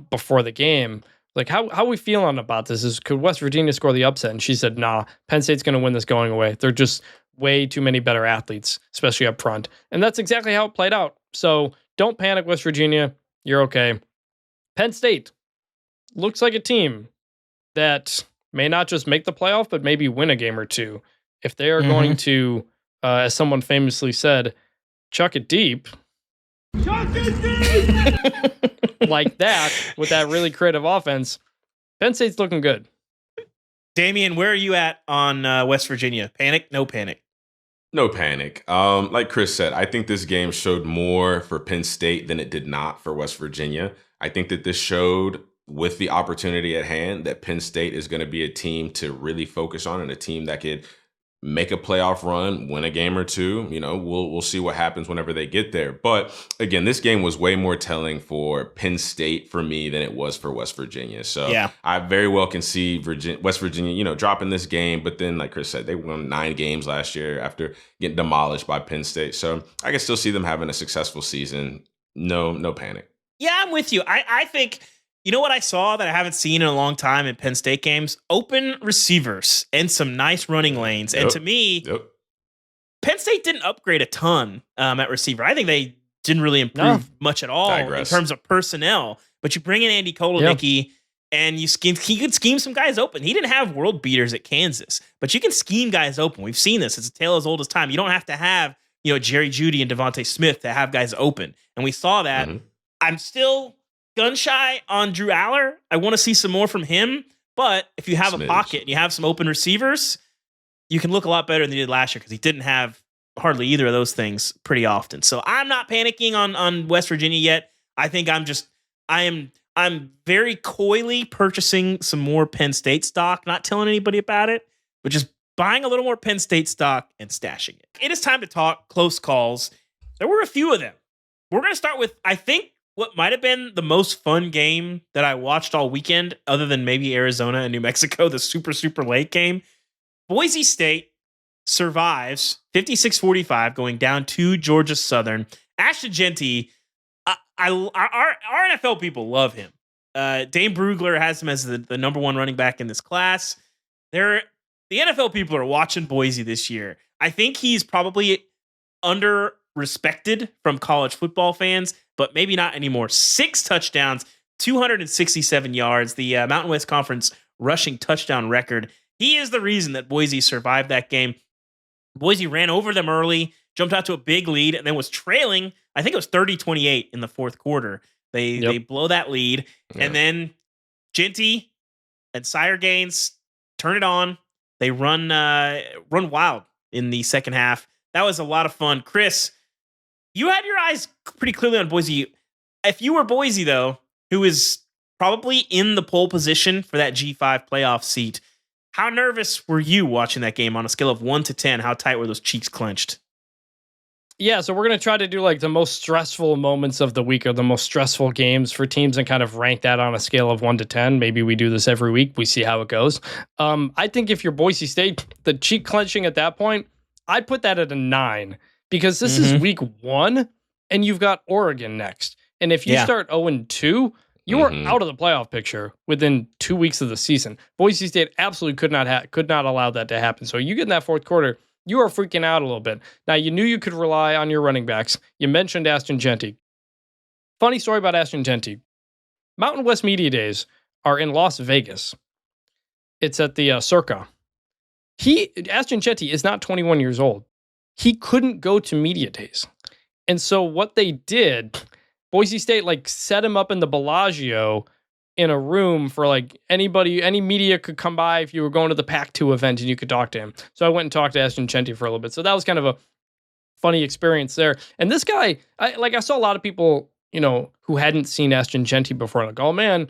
before the game. Like, how we feeling about this? Could West Virginia score the upset? And she said, nah, Penn State's going to win this going away. They're just way too many better athletes, especially up front. And that's exactly how it played out. So don't panic, West Virginia. You're okay. Penn State looks like a team that may not just make the playoff, but maybe win a game or two. If they are going to, as someone famously said, chuck it deep. Chuck it deep! Like that, with that really creative offense, Penn State's looking good. Damien, where are you at on West Virginia? Panic? No panic. No panic. Like Chris said, I think this game showed more for Penn State than it did not for West Virginia. I think that this showed, with the opportunity at hand, that Penn State is going to be a team to really focus on and a team that could make a playoff run, win a game or two. We'll see what happens whenever they get there. But again, this game was way more telling for Penn State for me than it was for West Virginia. So yeah. I very well can see West Virginia, dropping this game. But then, like Chris said, they won 9 games last year after getting demolished by Penn State. So I can still see them having a successful season. No panic. Yeah, I'm with you. I think, you know what I saw that I haven't seen in a long time in Penn State games? Open receivers and some nice running lanes. And to me, Penn State didn't upgrade a ton at receiver. I think they didn't really improve much at all in terms of personnel. But you bring in Andy Kolodnicki and he could scheme some guys open. He didn't have world beaters at Kansas, but you can scheme guys open. We've seen this. It's a tale as old as time. You don't have to have, Jerry Jeudy and Devontae Smith to have guys open. And we saw that. Mm-hmm. I'm still gun shy on Drew Aller. I want to see some more from him. But if you have a pocket and you have some open receivers, you can look a lot better than you did last year because he didn't have hardly either of those things pretty often. So I'm not panicking on West Virginia yet. I think I'm very coyly purchasing some more Penn State stock, not telling anybody about it, but just buying a little more Penn State stock and stashing it. It is time to talk close calls. There were a few of them. We're going to start with, I think, what might have been the most fun game that I watched all weekend, other than maybe Arizona and New Mexico, the super, super late game. Boise State survives 56-45, going down to Georgia Southern. Ashton Jeanty, our NFL people love him. Dane Brugler has him as the number 1 running back in this class. The NFL people are watching Boise this year. I think he's probably under respected from college football fans, but maybe not anymore. 6 touchdowns, 267 yards, the Mountain West Conference rushing touchdown record. He is the reason that Boise survived that game. Boise ran over them early, jumped out to a big lead, and then was trailing. I think it was 30-28 in the fourth quarter. They blow that lead, and then Jeanty and Sire Gaines turn it on. They run wild in the second half. That was a lot of fun. Chris, you had your eyes pretty clearly on Boise. If you were Boise, though, who is probably in the pole position for that G5 playoff seat, how nervous were you watching that game on a scale of 1 to 10? How tight were those cheeks clenched? Yeah, so we're going to try to do like the most stressful moments of the week or the most stressful games for teams and kind of rank that on a scale of 1 to 10. Maybe we do this every week. We see how it goes. I think if you're Boise State, the cheek clenching at that point, I'd put that at a 9 because this is week 1 and you've got Oregon next. And if you start 0-2, you are out of the playoff picture within 2 weeks of the season. Boise State absolutely could not allow that to happen. So you get in that fourth quarter, you are freaking out a little bit. Now, you knew you could rely on your running backs. You mentioned Ashton Jeanty. Funny story about Ashton Jeanty. Mountain West Media Days are in Las Vegas. It's at the Circa. Ashton Jeanty is not 21 years old. He couldn't go to Media Days. And so what they did, Boise State set him up in the Bellagio in a room for any media could come by if you were going to the Pac-2 event and you could talk to him. So I went and talked to Ashton Jeanty for a little bit. So that was kind of a funny experience there. And this guy, I saw a lot of people, who hadn't seen Ashton Jeanty before, like, oh man,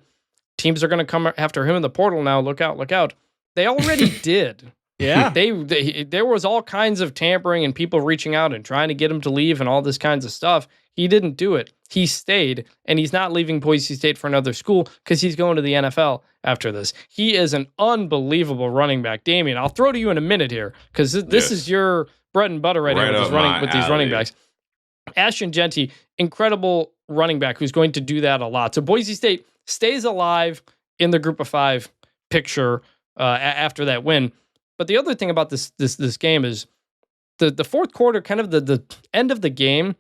teams are going to come after him in the portal now. Look out, look out. They already did. Yeah. There was all kinds of tampering and people reaching out and trying to get him to leave and all this kinds of stuff. He didn't do it. He stayed, and he's not leaving Boise State for another school because he's going to the NFL after this. He is an unbelievable running back. Damien, I'll throw to you in a minute here because this is your bread and butter right here with these running backs. Ashton Jeanty, incredible running back who's going to do that a lot. So Boise State stays alive in the group of 5 picture after that win. But the other thing about this game is the fourth quarter, kind of the end of the game,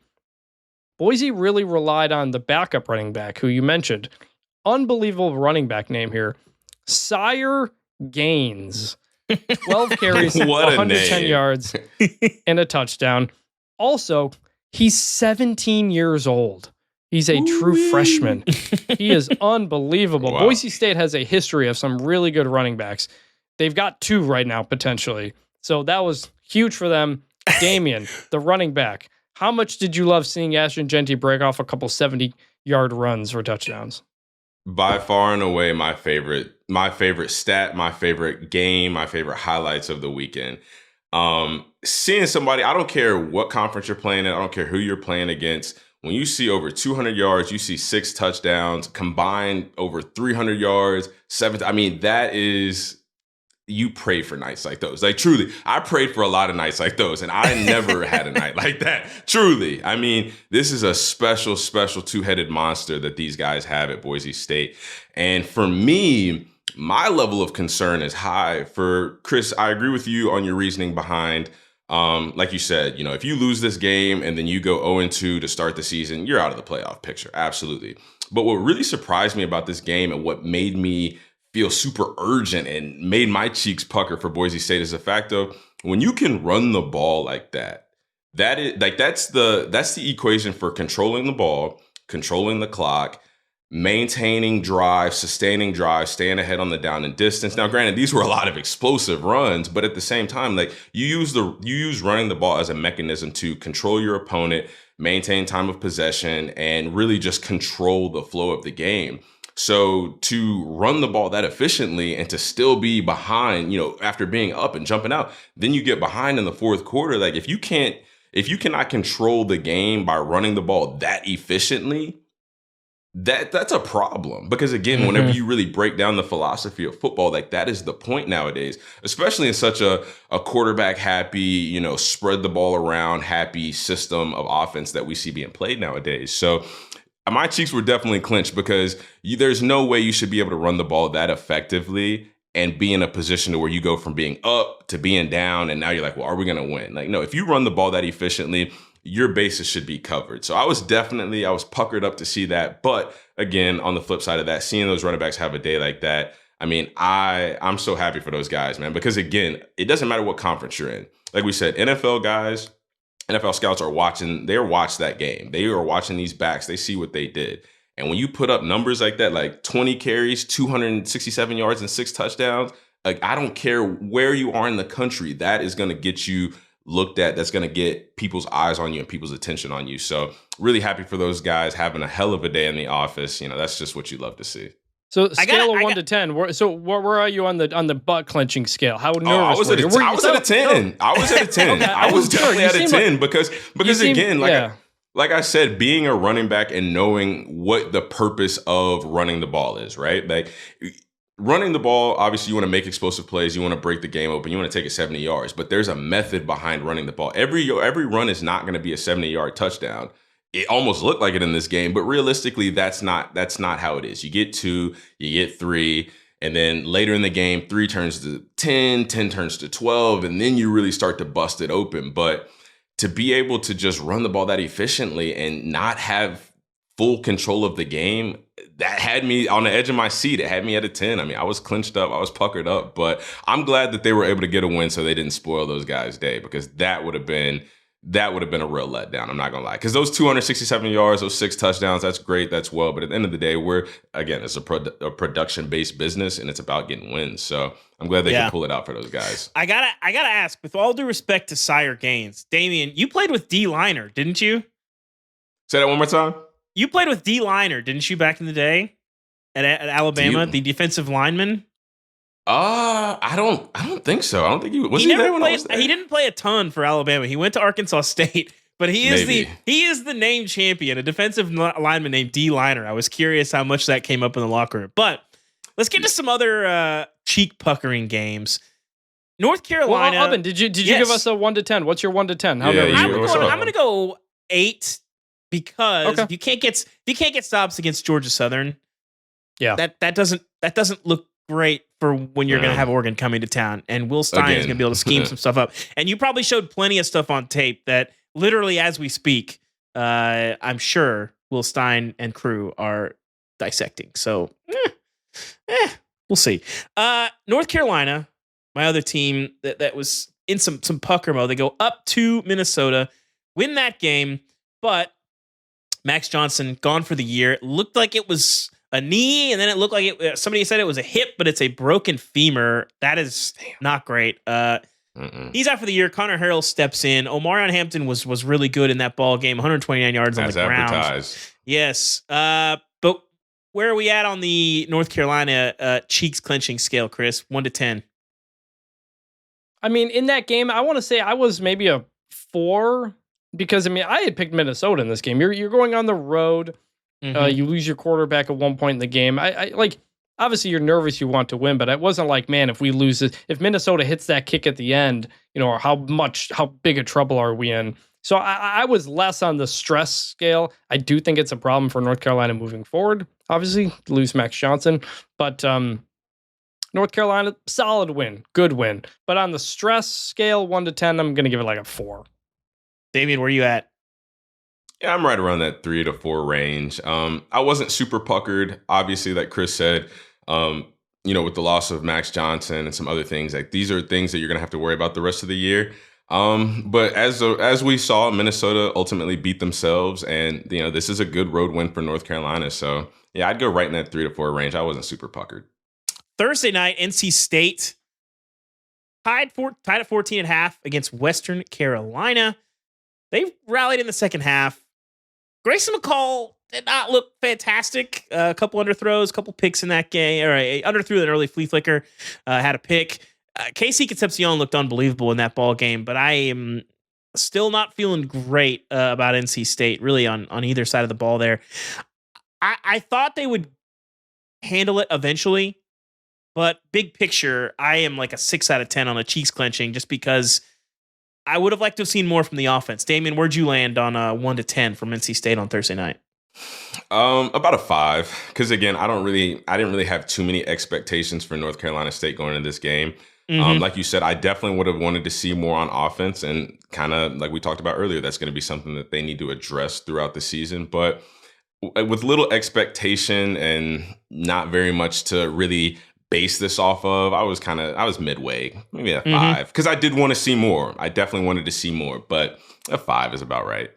Boise really relied on the backup running back who you mentioned. Unbelievable running back name here. Sire Gaines. 12 carries, 110 yards, and a touchdown. Also, he's 17 years old. He's a true freshman. He is unbelievable. Wow. Boise State has a history of some really good running backs. They've got 2 right now, potentially. So that was huge for them. Damien, the running back. How much did you love seeing Ashton Jeanty break off a couple 70-yard runs for touchdowns? By far and away, my favorite stat, my favorite game, my favorite highlights of the weekend. Seeing somebody, I don't care what conference you're playing in, I don't care who you're playing against. When you see over 200 yards, you see 6 touchdowns, combined over 300 yards, 7. I mean, that is... You pray for nights like those. Truly, I prayed for a lot of nights like those, and I never had a night like that. Truly. I mean, this is a special, special 2-headed monster that these guys have at Boise State. And for me, my level of concern is high. For Chris, I agree with you on your reasoning behind, like you said, if you lose this game and then you go 0-2 to start the season, you're out of the playoff picture. Absolutely. But what really surprised me about this game and what made me feel super urgent and made my cheeks pucker for Boise State is the fact of when you can run the ball like that, that's the equation for controlling the ball, controlling the clock, maintaining drive, sustaining drive, staying ahead on the down and distance. Now, granted, these were a lot of explosive runs, but at the same time, you use running the ball as a mechanism to control your opponent, maintain time of possession, and really just control the flow of the game. So to run the ball that efficiently and to still be behind, after being up and jumping out, then you get behind in the fourth quarter. If you cannot control the game by running the ball that efficiently, that's a problem. Because again, whenever you really break down the philosophy of football, that is the point nowadays, especially in such a quarterback happy, spread the ball around happy system of offense that we see being played nowadays. So my cheeks were definitely clenched because there's no way you should be able to run the ball that effectively and be in a position to where you go from being up to being down. And now you're like, well, are we going to win? No, if you run the ball that efficiently, your bases should be covered. So I was puckered up to see that. But again, on the flip side of that, seeing those running backs have a day like that, I mean, I'm so happy for those guys, man, because again, it doesn't matter what conference you're in. Like we said, NFL guys, NFL scouts are watching that game. They are watching these backs. They see what they did. And when you put up numbers like that, 20 carries, 267 yards, and 6 touchdowns, I don't care where you are in the country, that is going to get you looked at. That's going to get people's eyes on you and people's attention on you. So really happy for those guys having a hell of a day in the office. That's just what you love to see. So scale of 1 to 10. Where are you on the butt clenching scale? How nervous I was were you? I was at a 10. I was at a 10. Okay, I was definitely at a 10 because again, yeah. like I said, being a running back and knowing what the purpose of running the ball is, right? Like running the ball, obviously you want to make explosive plays, you want to break the game open, you want to take it 70 yards, but there's a method behind running the ball. Every run is not going to be a 70-yard touchdown. It almost looked like it in this game, but realistically, that's not how it is. You get 2, you get 3, and then later in the game, 3 turns to 10, 10 turns to 12, and then you really start to bust it open. But to be able to just run the ball that efficiently and not have full control of the game, that had me on the edge of my seat. It had me at a 10. I mean, I was clenched up, I was puckered up, but I'm glad that they were able to get a win so they didn't spoil those guys' day, because that would have been a real letdown. I'm not going to lie. Because those 267 yards, those 6 touchdowns, that's great. That's well. But at the end of the day, it's a production-based business, and it's about getting wins. So I'm glad they could pull it out for those guys. I gotta ask, with all due respect to Sire Gaines, Damien, you played with D. Liner, didn't you? Say that one more time. You played with D. Liner, didn't you, back in the day at Alabama, the defensive lineman? I don't think so. I don't think he there when I was there? He didn't play a ton for Alabama. He went to Arkansas State, but he is the name champion, a defensive lineman named D. Liner. I was curious how much that came up in the locker room. But let's get to some other cheek puckering games. North Carolina. Well, Ubben, did you give us a 1 to 10? What's your 1 to 10? I'm going to go 8 because if you can't get stops against Georgia Southern, that doesn't look great for when you're going to have Oregon coming to town, and Will Stein is going to be able to scheme some stuff up. And you probably showed plenty of stuff on tape that literally as we speak, I'm sure Will Stein and crew are dissecting. So we'll see. North Carolina, my other team that was in some pucker mode, they go up to Minnesota, win that game, but Max Johnson gone for the year. It looked like it was a knee, and then it looked like somebody said it was a hip, but it's a broken femur. That is not great. He's out for the year. Connor Harrell steps in. Omarion Hampton was really good in that ball game, 129 yards on the ground. Advertised. Yes. But where are we at on the North Carolina cheeks clenching scale, Chris? 1 to 10. I mean, in that game, I want to say I was maybe a 4, because I mean, I had picked Minnesota in this game. You're going on the road. You lose your quarterback at one point in the game. I like, obviously you're nervous, you want to win, but it wasn't like, man, if we lose it, if Minnesota hits that kick at the end, or how big a trouble are we in? So I was less on the stress scale. I do think it's a problem for North Carolina moving forward. Obviously, lose Max Johnson, but North Carolina, solid win, good win. But on the stress scale, 1 to 10, I'm going to give it like a 4. Damien, where are you at? Yeah, I'm right around that 3 to 4 range. I wasn't super puckered, obviously, like Chris said, with the loss of Max Johnson and some other things. Like, these are things that you're going to have to worry about the rest of the year. But as we saw, Minnesota ultimately beat themselves, and this is a good road win for North Carolina. So yeah, I'd go right in that 3 to 4 range. I wasn't super puckered. Thursday night, NC State tied at 14.5 against Western Carolina. They rallied in the second half. Grayson McCall did not look fantastic. A couple underthrows, a couple picks in that game. Or underthrew an early flea flicker, had a pick. Casey Concepcion looked unbelievable in that ball game, but I am still not feeling great about NC State, really, on either side of the ball there. I thought they would handle it eventually, but big picture, I am like a 6 out of 10 on the cheeks clenching, just because I would have liked to have seen more from the offense. Damien, where'd you land on 1 to 10 from NC State on Thursday night? About a 5, because again, I didn't really have too many expectations for North Carolina State going into this game. Like you said, I definitely would have wanted to see more on offense, and kind of like we talked about earlier, that's going to be something that they need to address throughout the season. But with little expectation and not very much to really base this off of, I was midway, maybe a 5, because I did want to see more. I definitely wanted to see more, but a 5 is about right.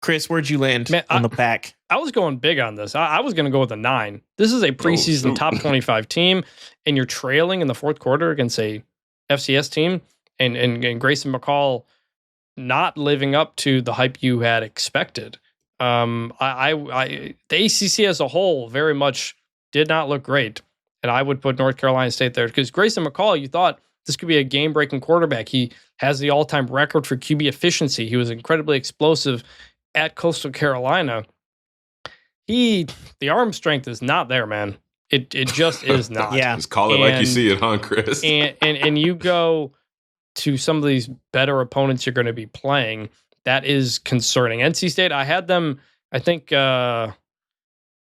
Chris, where'd you land on the pack? I was going big on this. I was going to go with a 9. This is a preseason top 25 team, and you're trailing in the fourth quarter against a FCS team, and Grayson McCall not living up to the hype you had expected. The ACC as a whole very much did not look great. And I would put North Carolina State there because Grayson McCall, you thought this could be a game-breaking quarterback. He has the all-time record for QB efficiency. He was incredibly explosive at Coastal Carolina. The arm strength is not there, man. It just is not. Yeah. Just call it like you see it, huh, Chris? and you go to some of these better opponents you're going to be playing, that is concerning. NC State, I had them, I think I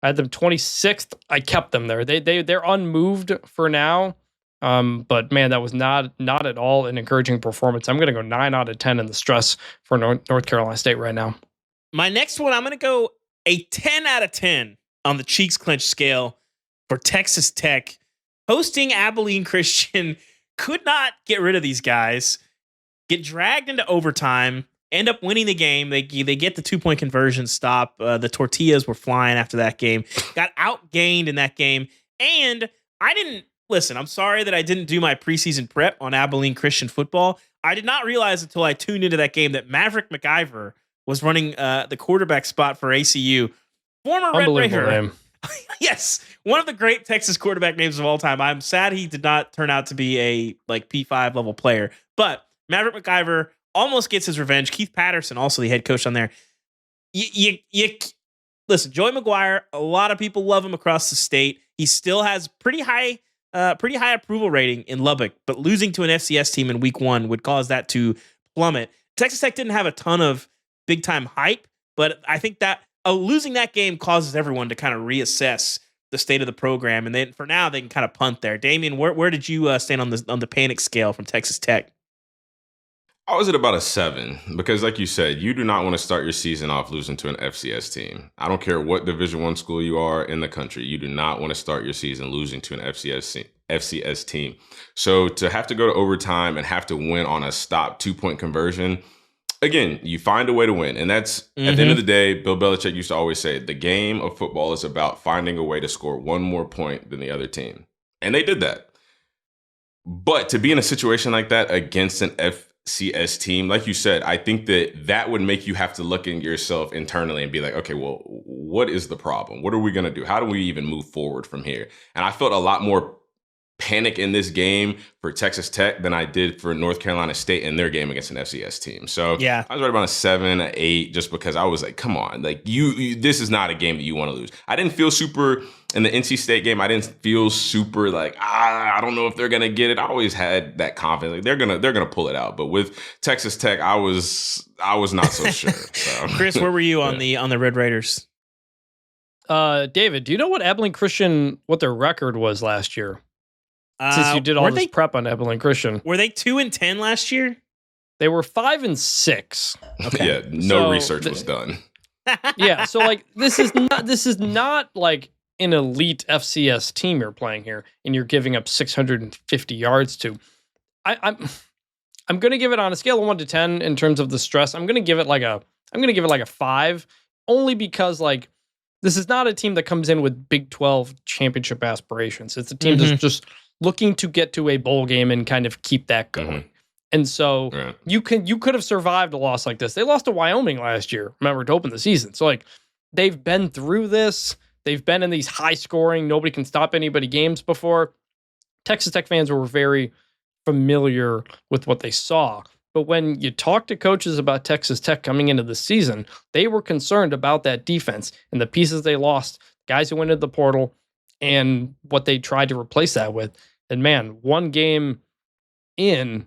had them 26th. I kept them there. They're unmoved for now. But man, that was not at all an encouraging performance. I'm going to go 9 out of 10 in the stress for North Carolina State right now. My next one, I'm going to go a 10 out of 10 on the Cheeks Clench scale for Texas Tech. Hosting Abilene Christian, could not get rid of these guys, get dragged into overtime, end up winning the game. They get the 2-point conversion stop. The tortillas were flying after that game. Got outgained in that game. And I didn't, listen, I'm sorry that I didn't do my preseason prep on Abilene Christian football. I did not realize until I tuned into that game that Maverick McIver was running the quarterback spot for ACU. Former Red Raider. Name. Yes, one of the great Texas quarterback names of all time. I'm sad he did not turn out to be a P5 level player. But Maverick McIver almost gets his revenge. Keith Patterson, also the head coach on there. You listen, Joey McGuire, a lot of people love him across the state. He still has pretty high approval rating in Lubbock, but losing to an FCS team in week 1 would cause that to plummet. Texas Tech didn't have a ton of big time hype, but I think that losing that game causes everyone to kind of reassess the state of the program, and then for now they can kind of punt there. Damien, where did you stand on the panic scale from Texas Tech? I was at about a 7 because, like you said, you do not want to start your season off losing to an FCS team. I don't care what Division I school you are in the country. You do not want to start your season losing to an FCS team. So to have to go to overtime and have to win on a stop 2-point conversion, again, you find a way to win. And that's, at the end of the day, Bill Belichick used to always say, the game of football is about finding a way to score one more point than the other team. And they did that. But to be in a situation like that against an FCS team, like you said, I think that would make you have to look at yourself internally and be like, okay, well, what is the problem? What are we going to do? How do we even move forward from here? And I felt a lot more panic in this game for Texas Tech than I did for North Carolina State in their game against an FCS team. So yeah, I was right about a 7, an 8, just because I was like, come on, like you this is not a game that you want to lose. I didn't feel super in the NC State game. I didn't feel super like, I don't know if they're going to get it. I always had that confidence. Like they're going to pull it out. But with Texas Tech, I was not so sure. So. Chris, where were you on the Red Raiders? David, do you know what Abilene Christian, what their record was last year? Since you did all this prep on Abilene Christian. Were they 2-10 last year? They were 5-6. Okay. Yeah, no research was done. Yeah, so like this is not like an elite FCS team you're playing here, and you're giving up 650 yards to. I'm gonna give it on a scale of 1 to 10 in terms of the stress. I'm gonna give it like a 5, only because like this is not a team that comes in with Big 12 championship aspirations. It's a team that's just looking to get to a bowl game and kind of keep that going. And so you could have survived a loss like this. They lost to Wyoming last year, remember, to open the season. So like they've been through this. They've been in these high scoring, nobody can stop anybody games before. Texas Tech fans were very familiar with what they saw. But when you talk to coaches about Texas Tech coming into the season, they were concerned about that defense and the pieces they lost, guys who went into the portal, and what they tried to replace that with. And man, one game in,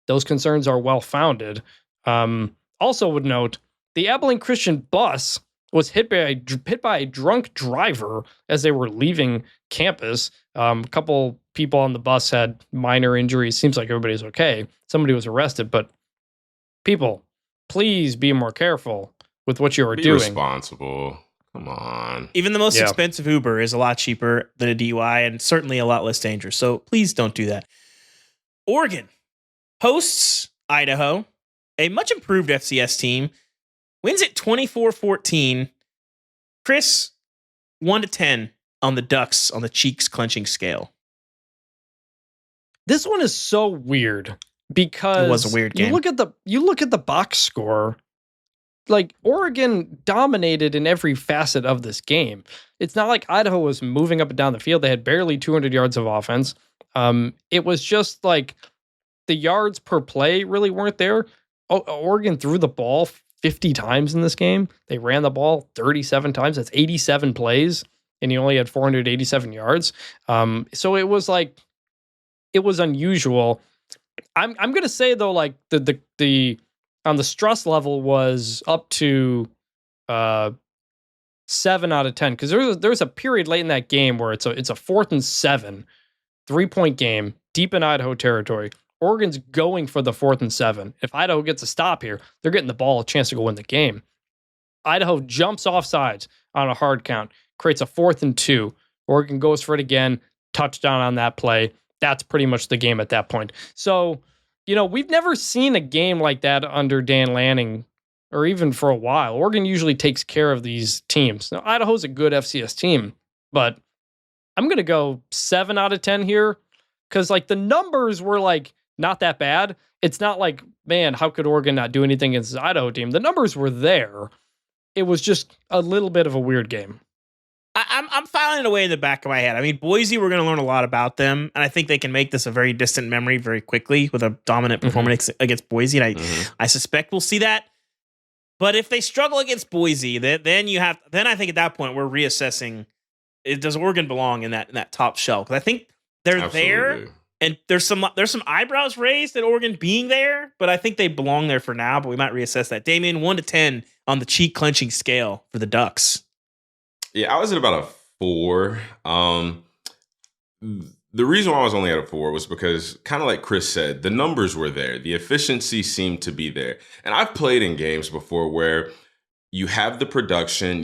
those concerns are well-founded. Also would note, the Abilene Christian bus was hit by a drunk driver as they were leaving campus. A couple people on the bus had minor injuries. Seems like everybody's okay. Somebody was arrested, but people, please be more careful with what you are doing. Be responsible. Come on. Even the most expensive Uber is a lot cheaper than a DUI and certainly a lot less dangerous. So please don't do that. Oregon hosts Idaho, a much improved FCS team, wins it 24-14. Chris, 1 to 10 on the Ducks on the Cheeks clenching scale. This one is so weird because it was a weird game. You look at the box score. like Oregon dominated in every facet of this game. It's not like Idaho was moving up and down the field. They had barely 200 yards of offense. It was just like the yards per play really weren't there. Oregon threw the ball 50 times in this game. They ran the ball 37 times. That's 87 plays, and he only had 487 yards. So it was like, it was unusual. I'm gonna say though, like the on the stress level was up to 7 out of 10, because there's a period late in that game where it's a 4th and 7, 3-point game deep in Idaho territory. Oregon's going for the 4th and 7. If Idaho gets a stop here, they're getting the ball a chance to go win the game. Idaho jumps off sides on a hard count, creates a 4th and 2. Oregon goes for it again, touchdown on that play. That's pretty much the game at that point. So, we've never seen a game like that under Dan Lanning, or even for a while. Oregon usually takes care of these teams. Now, Idaho's a good FCS team, but I'm going to go 7 out of 10 here, because like the numbers were like not that bad. It's not like, man, how could Oregon not do anything against the Idaho team? The numbers were there. It was just a little bit of a weird game. I'm filing it away in the back of my head. I mean, Boise, we're going to learn a lot about them, and I think they can make this a very distant memory very quickly with a dominant performance against Boise, and I suspect we'll see that. But if they struggle against Boise, then I think at that point we're reassessing, does Oregon belong in that top shelf? Because I think they're there, and there's some eyebrows raised at Oregon being there, but I think they belong there for now. But we might reassess that. Damien, 1 to 10 on the cheek clenching scale for the Ducks. Yeah, I was at about a 4. The reason why I was only at a 4 was because, kind of like Chris said, the numbers were there. The efficiency seemed to be there. And I've played in games before where you have the production,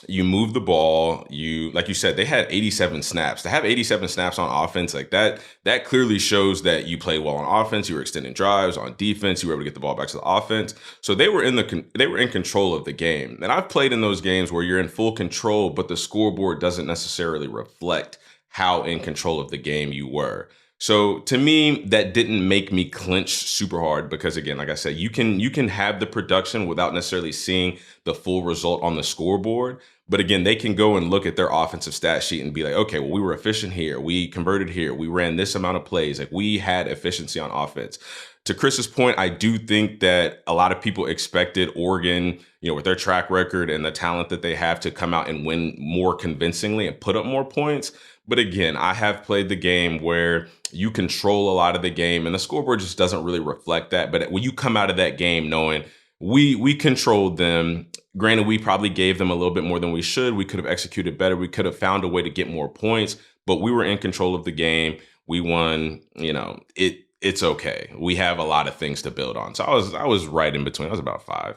you move the ball, like you said, they had 87 snaps. To have 87 snaps on offense like that clearly shows that you play well on offense. You were extending drives. On defense, you were able to get the ball back to the offense. So they were in control of the game. And I've played in those games where you're in full control, but the scoreboard doesn't necessarily reflect how in control of the game you were. So to me, that didn't make me clench super hard, because again, like I said, you can have the production without necessarily seeing the full result on the scoreboard. But again, they can go and look at their offensive stat sheet and be like, okay, well, we were efficient here. We converted here. We ran this amount of plays. Like, we had efficiency on offense. To Chris's point, I do think that a lot of people expected Oregon, with their track record and the talent that they have, to come out and win more convincingly and put up more points. But again, I have played the game where you control a lot of the game and the scoreboard just doesn't really reflect that. But when you come out of that game knowing we controlled them, granted, we probably gave them a little bit more than we should. We could have executed better. We could have found a way to get more points, but we were in control of the game. We won, it's okay. We have a lot of things to build on. So I was right in between. I was about 5.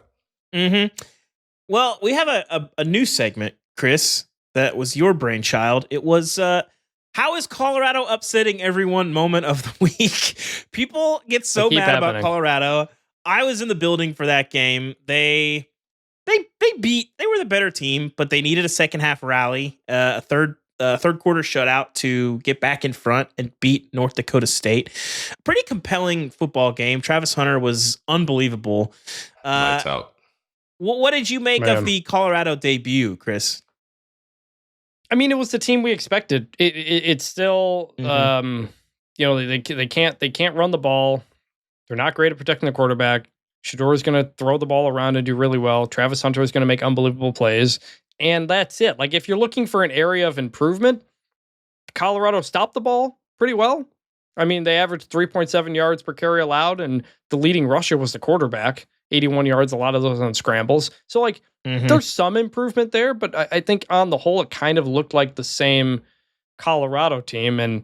Well, we have a new segment, Chris, that was your brainchild. It was how is Colorado upsetting everyone moment of the week? People get so mad about Colorado. I was in the building for that game. They were the better team, but they needed a second half rally, a third quarter shutout to get back in front and beat North Dakota State. Pretty compelling football game. Travis Hunter was unbelievable. Lights out. What did you make of the Colorado debut, Chris? I mean, it was the team we expected. It's still, they can't run the ball. They're not great at protecting the quarterback. Shador is going to throw the ball around and do really well. Travis Hunter is going to make unbelievable plays. And that's it. Like, if you're looking for an area of improvement, Colorado stopped the ball pretty well. I mean, they averaged 3.7 yards per carry allowed, and the leading rusher was the quarterback, 81 yards, a lot of those on scrambles. So, like, there's some improvement there, but I think on the whole, it kind of looked like the same Colorado team. And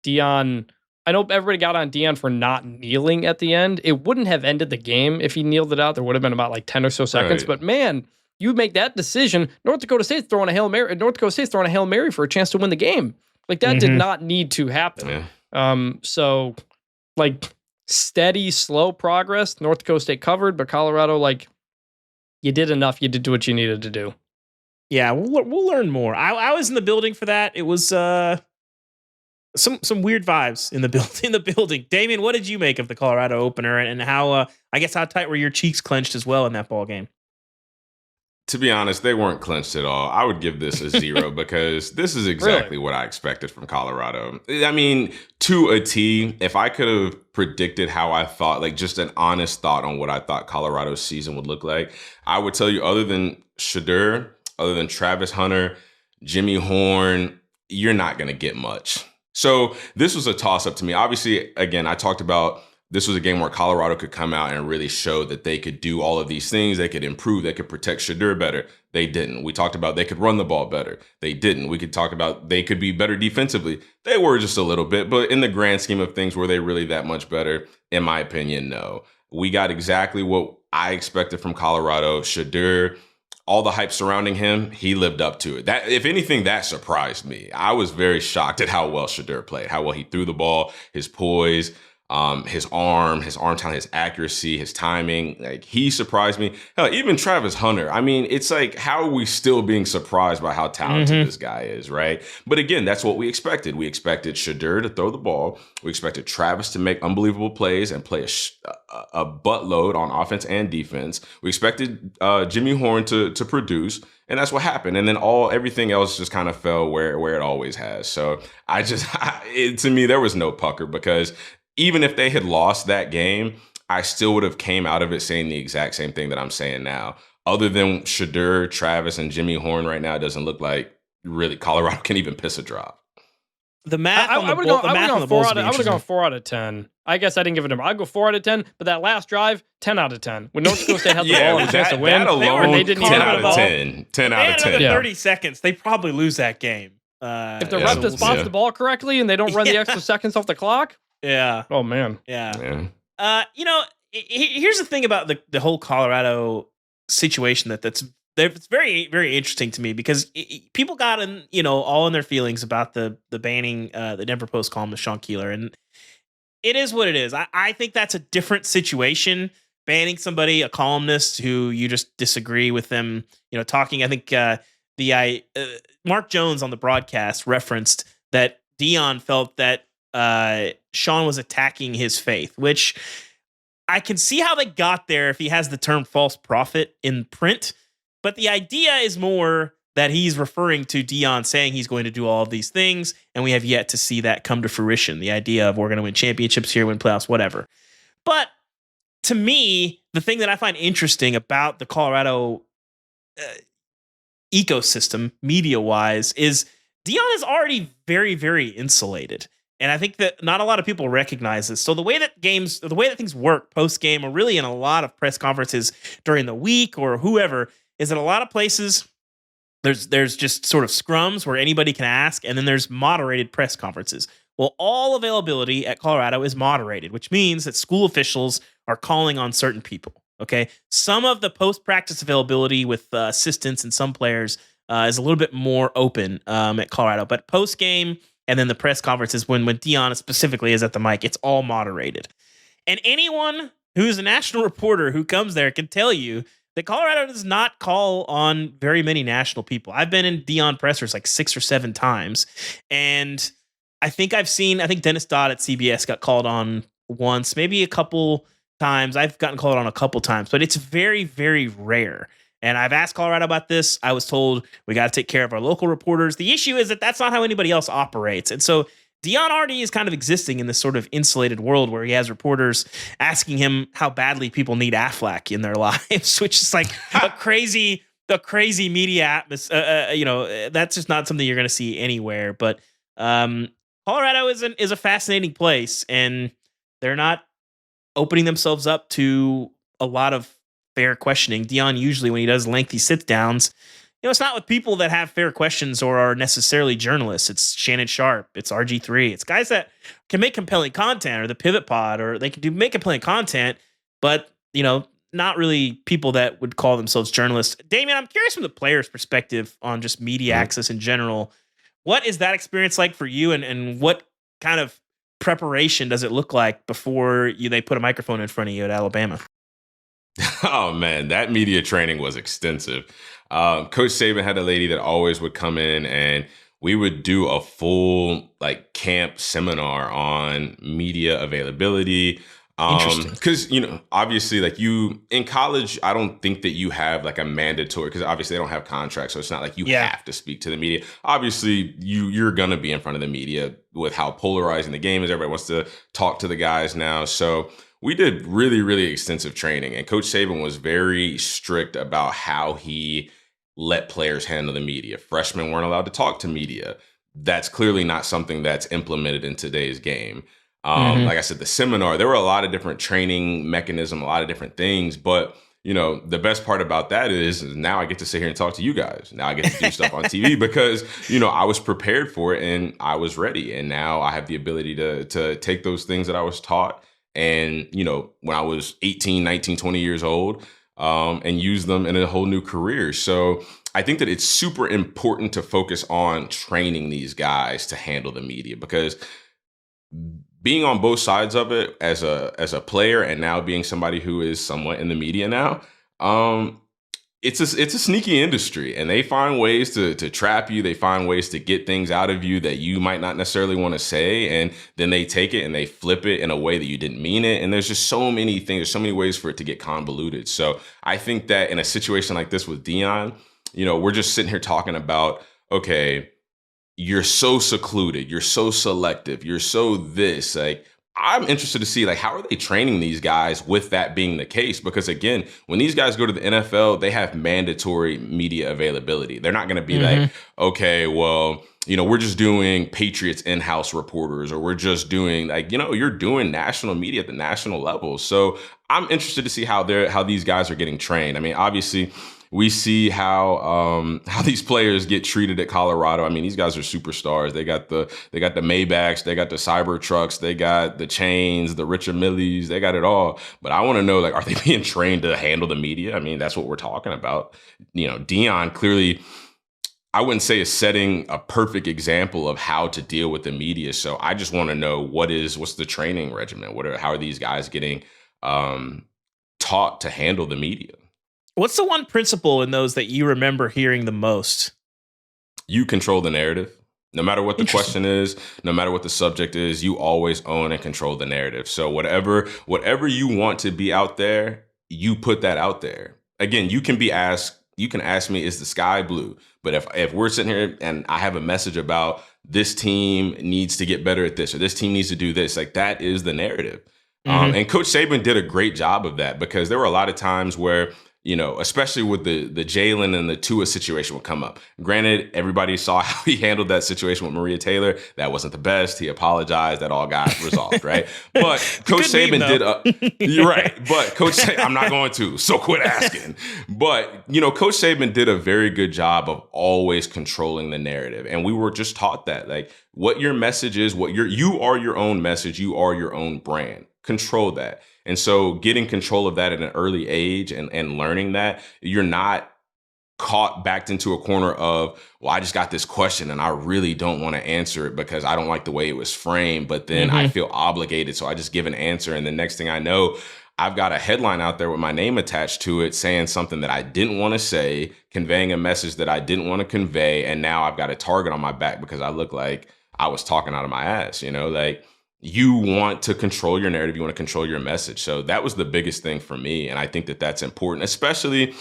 Deion, I know everybody got on Deion for not kneeling at the end. It wouldn't have ended the game if he kneeled it out. There would have been about like 10 or so seconds. Right. But man, you make that decision. North Dakota State's throwing a Hail Mary for a chance to win the game. Like, that did not need to happen. Yeah. So, like, steady, slow progress. North Dakota State covered, but Colorado, like, you did enough. You did what you needed to do. Yeah, we'll learn more. I was in the building for that. It was some weird vibes in the building. Damien, what did you make of the Colorado opener, and how I guess how tight were your cheeks clenched as well in that ball game? To be honest, they weren't clenched at all. I would give this a 0 because this is exactly what I expected from Colorado. I mean, to a T, if I could have predicted how I thought, like just an honest thought on what I thought Colorado's season would look like, I would tell you other than Shedeur, other than Travis Hunter, Jimmy Horn, you're not going to get much. So this was a toss-up to me. Obviously, again, I talked about this was a game where Colorado could come out and really show that they could do all of these things. They could improve. They could protect Shedeur better. They didn't. We talked about they could run the ball better. They didn't. We could talk about they could be better defensively. They were just a little bit. But in the grand scheme of things, were they really that much better? In my opinion, no. We got exactly what I expected from Colorado. Shedeur, all the hype surrounding him, he lived up to it. That, if anything, that surprised me. I was very shocked at how well Shedeur played, how well he threw the ball, his poise, his arm talent, his accuracy, his timing. Like, he surprised me. Hell, even Travis Hunter. I mean, it's like, how are we still being surprised by how talented this guy is, right? But again, that's what we expected. We expected Shedeur to throw the ball. We expected Travis to make unbelievable plays and play a buttload on offense and defense. We expected Jimmy Horn to produce. And that's what happened. And then everything else just kind of fell where it always has. So to me, there was no pucker, because even if they had lost that game, I still would have came out of it saying the exact same thing that I'm saying now. Other than Shedeur, Travis, and Jimmy Horn right now, it doesn't look like really Colorado can even piss a drop. The math I on the would Bulls. have gone 4 out of 10. I guess I didn't give it a number. I'd go 4 out of 10, but that last drive, 10 out of 10. When North Dakota State had the ball and a chance to win, that alone, they didn't 10 even out have of the 10. 10 out of 10. 30 seconds, they probably lose that game. If the ref just spots the ball correctly and they don't run the extra seconds off the clock. Yeah. Oh, man. Yeah. Here's the thing about the whole Colorado situation that's very, very interesting to me, because people got all in their feelings about the banning the Denver Post columnist Sean Keeler, and it is what it is. I think that's a different situation. Banning somebody, a columnist who you just disagree with them, talking. I think Mark Jones on the broadcast referenced that Deion felt that Sean was attacking his faith, which I can see how they got there if he has the term false prophet in print. But the idea is more that he's referring to Deion saying he's going to do all of these things, and we have yet to see that come to fruition. The idea of we're going to win championships here, win playoffs, whatever. But to me, the thing that I find interesting about the Colorado ecosystem, media-wise, is Deion is already very, very insulated. And I think that not a lot of people recognize this. So the way that things work post-game, or really in a lot of press conferences during the week or whoever, is that a lot of places there's just sort of scrums where anybody can ask, and then there's moderated press conferences. Well, all availability at Colorado is moderated, which means that school officials are calling on certain people. Okay, some of the post-practice availability with assistants and some players is a little bit more open at Colorado, but post-game and then the press conferences when Deion specifically is at the mic, it's all moderated. And anyone who's a national reporter who comes there can tell you that Colorado does not call on very many national people. I've been in Deion pressers like 6 or 7 times, and I think Dennis Dodd at CBS got called on once, maybe a couple times. I've gotten called on a couple times, but it's very, very rare. And I've asked Colorado about this. I was told we got to take care of our local reporters. The issue is that that's not how anybody else operates. And so Deion already is kind of existing in this sort of insulated world where he has reporters asking him how badly people need Aflac in their lives, which is like a crazy media atmosphere. That's just not something you're going to see anywhere. But Colorado is a fascinating place, and they're not opening themselves up to a lot of fair questioning. Deion usually, when he does lengthy sit downs, it's not with people that have fair questions or are necessarily journalists. It's Shannon Sharp. It's RG3. It's guys that can make compelling content, or the Pivot Pod, or they can make compelling content, but, not really people that would call themselves journalists. Damien, I'm curious from the player's perspective on just media access in general. What is that experience like for you, and what kind of preparation does it look like before they put a microphone in front of you at Alabama? Oh, man, that media training was extensive. Coach Saban had a lady that always would come in and we would do a full like camp seminar on media availability. Interesting. Because, obviously, like you in college, I don't think that you have like a mandatory, because obviously they don't have contracts. So it's not like you have to speak to the media. Obviously, you're going to be in front of the media with how polarizing the game is. Everybody wants to talk to the guys now. So we did really, really extensive training. And Coach Saban was very strict about how he let players handle the media. Freshmen weren't allowed to talk to media. That's clearly not something that's implemented in today's game. Like I said, the seminar, there were a lot of different training mechanism, a lot of different things. But, the best part about that is now I get to sit here and talk to you guys. Now I get to do stuff on TV because, I was prepared for it and I was ready. And now I have the ability to take those things that I was taught and, when I was 18, 19, 20 years old, and use them in a whole new career. So I think that it's super important to focus on training these guys to handle the media, because being on both sides of it as a player and now being somebody who is somewhat in the media now, it's a sneaky industry, and they find ways to trap you. They find ways to get things out of you that you might not necessarily want to say, and then they take it and they flip it in a way that you didn't mean it. And there's just so many things. There's so many ways for it to get convoluted. So I think that in a situation like this with Deion, we're just sitting here talking about, okay, you're so secluded, you're so selective, you're so this. Like, I'm interested to see, like, how are they training these guys with that being the case? Because again, when these guys go to the NFL, they have mandatory media availability. They're not going to be like, okay, well, we're just doing Patriots in-house reporters, or we're just doing like, you're doing national media at the national level. So I'm interested to see how these guys are getting trained. I mean, obviously, we see how these players get treated at Colorado. I mean, these guys are superstars. They got the Maybachs, they got the cyber trucks, they got the chains, the Richard Millies, they got it all. But I want to know, like, are they being trained to handle the media? I mean, that's what we're talking about. Deion clearly, I wouldn't say is setting a perfect example of how to deal with the media. So I just want to know what's the training regimen? How are these guys getting taught to handle the media? What's the one principle in those that you remember hearing the most? You control the narrative. No matter what the question is, no matter what the subject is, you always own and control the narrative. So whatever you want to be out there, you put that out there. Again, you can ask me, is the sky blue? But if we're sitting here and I have a message about this team needs to get better at this, or this team needs to do this, like, that is the narrative. And Coach Saban did a great job of that, because there were a lot of times where, especially with the Jalen and the Tua situation would come up. Granted, everybody saw how he handled that situation with Maria Taylor. That wasn't the best. He apologized. That all got resolved, right? But Coach Saban you're right. But I'm not going to, so quit asking. But, Coach Saban did a very good job of always controlling the narrative. And we were just taught that, like, what your message is, you are your own message. You are your own brand. Control that. And so getting control of that at an early age and learning that, you're not backed into a corner of, well, I just got this question and I really don't want to answer it because I don't like the way it was framed, but then I feel obligated. So I just give an answer. And the next thing I know, I've got a headline out there with my name attached to it saying something that I didn't want to say, conveying a message that I didn't want to convey. And now I've got a target on my back because I look like I was talking out of my ass, like. You want to control your narrative. You want to control your message. So that was the biggest thing for me. And I think that that's important, especially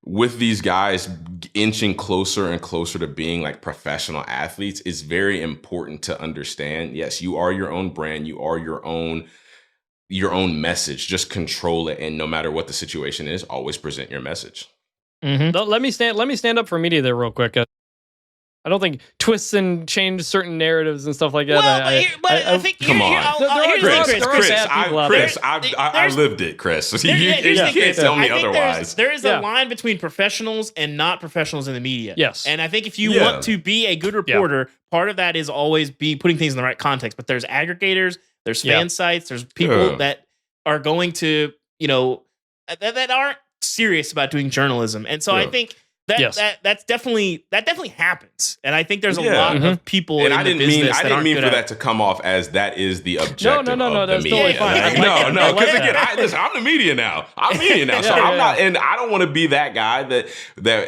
with these guys inching closer and closer to being like professional athletes. It's very important to understand, yes, you are your own brand. You are your own message. Just control it. And no matter what the situation is, always present your message. Let me stand up for media there real quick. I don't think twists and change certain narratives and stuff like that. Well, I think come on, Chris. I lived it, Chris. You can't tell me otherwise. There is a line between professionals and not professionals in the media. Yes, and I think if you want to be a good reporter, part of that is always putting things in the right context. But there's aggregators, there's fan sites, there's people that are going to, that aren't serious about doing journalism, and so I think That definitely happens, and I think there's a lot of people. And in I didn't the mean business I that didn't aren't mean good for at that to come off as that is the objective. No, of that's the totally media. fine. I like No, because that. again, listen, I'm the media now. I'm media now, so I'm not, and I don't want to be that guy that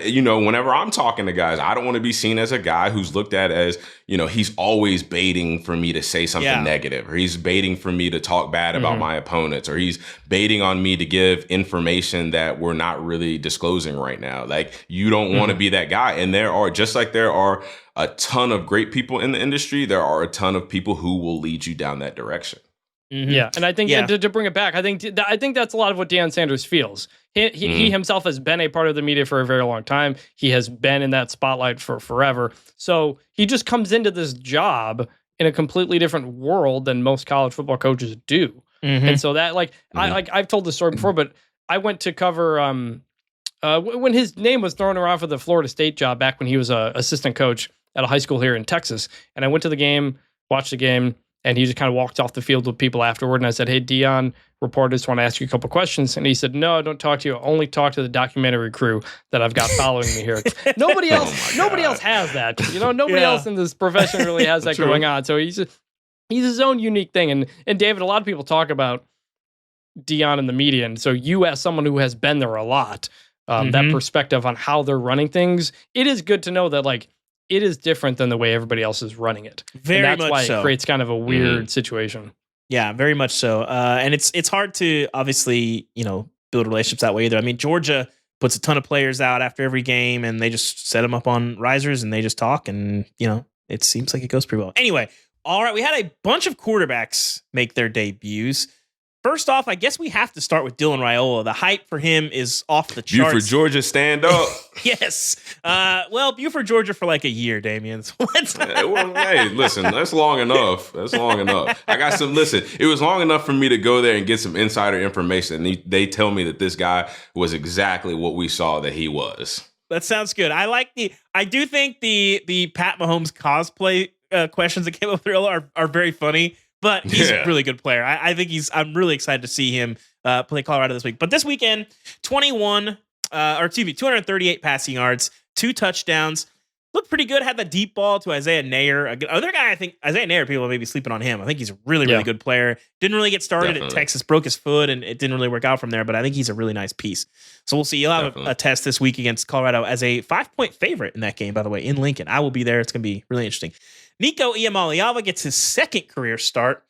whenever I'm talking to guys, I don't want to be seen as a guy who's looked at as he's always baiting for me to say something negative, or he's baiting for me to talk bad about my opponents, or he's baiting on me to give information that we're not really disclosing right now. Like, you don't want to be that guy. And there are a ton of great people in the industry. There are a ton of people who will lead you down that direction. Yeah, and I think to bring it back, I think that's a lot of what Deion Sanders feels. He himself has been a part of the media for a very long time. He has been in that spotlight for forever. So he just comes into this job in a completely different world than most college football coaches do. And so that, I've told this story before, but I went to cover when his name was thrown around for the Florida State job back when he was an assistant coach at a high school here in Texas. And I went to the game, watched the game, and he just kind of walked off the field with people afterward. And I said, "Hey, Deion, reporters want to ask you a couple questions." And he said, "No, don't talk to you. Only talk to the documentary crew that I've got following me here." Nobody else has that. Nobody else in this profession really has that going on. So he's his own unique thing. And David, a lot of people talk about Deion in the media. And so you, as someone who has been there a lot, that perspective on how they're running things, it is good to know that, like, it is different than the way everybody else is running it. Very and that's much why so. It creates kind of a weird situation. Yeah, very much so. And it's hard to obviously, build relationships that way either. I mean, Georgia puts a ton of players out after every game, and they just set them up on risers and they just talk, and it seems like it goes pretty well. Anyway, all right, we had a bunch of quarterbacks make their debuts. First off, I guess we have to start with Dylan Raiola. The hype for him is off the charts. Buford, Georgia, stand up. Yes. Buford, Georgia for like a year, Damien. So hey, listen, that's long enough. That's long enough. It was long enough for me to go there and get some insider information. And they tell me that this guy was exactly what we saw that he was. That sounds good. I do think the Pat Mahomes cosplay questions that came up with Raiola are very funny. But he's a really good player. I think I'm really excited to see him play Colorado this week. But this weekend, 238 passing yards, 2 touchdowns. Looked pretty good. Had the deep ball to Isaiah Neyor. Another guy, I think Isaiah Neyor, people may be sleeping on him. I think he's a really, really good player. Didn't really get started at Texas, broke his foot, and it didn't really work out from there. But I think he's a really nice piece. So we'll see. You'll have a test this week against Colorado as a 5-point favorite in that game, by the way, in Lincoln. I will be there. It's going to be really interesting. Nico Iamaleava gets his second career start.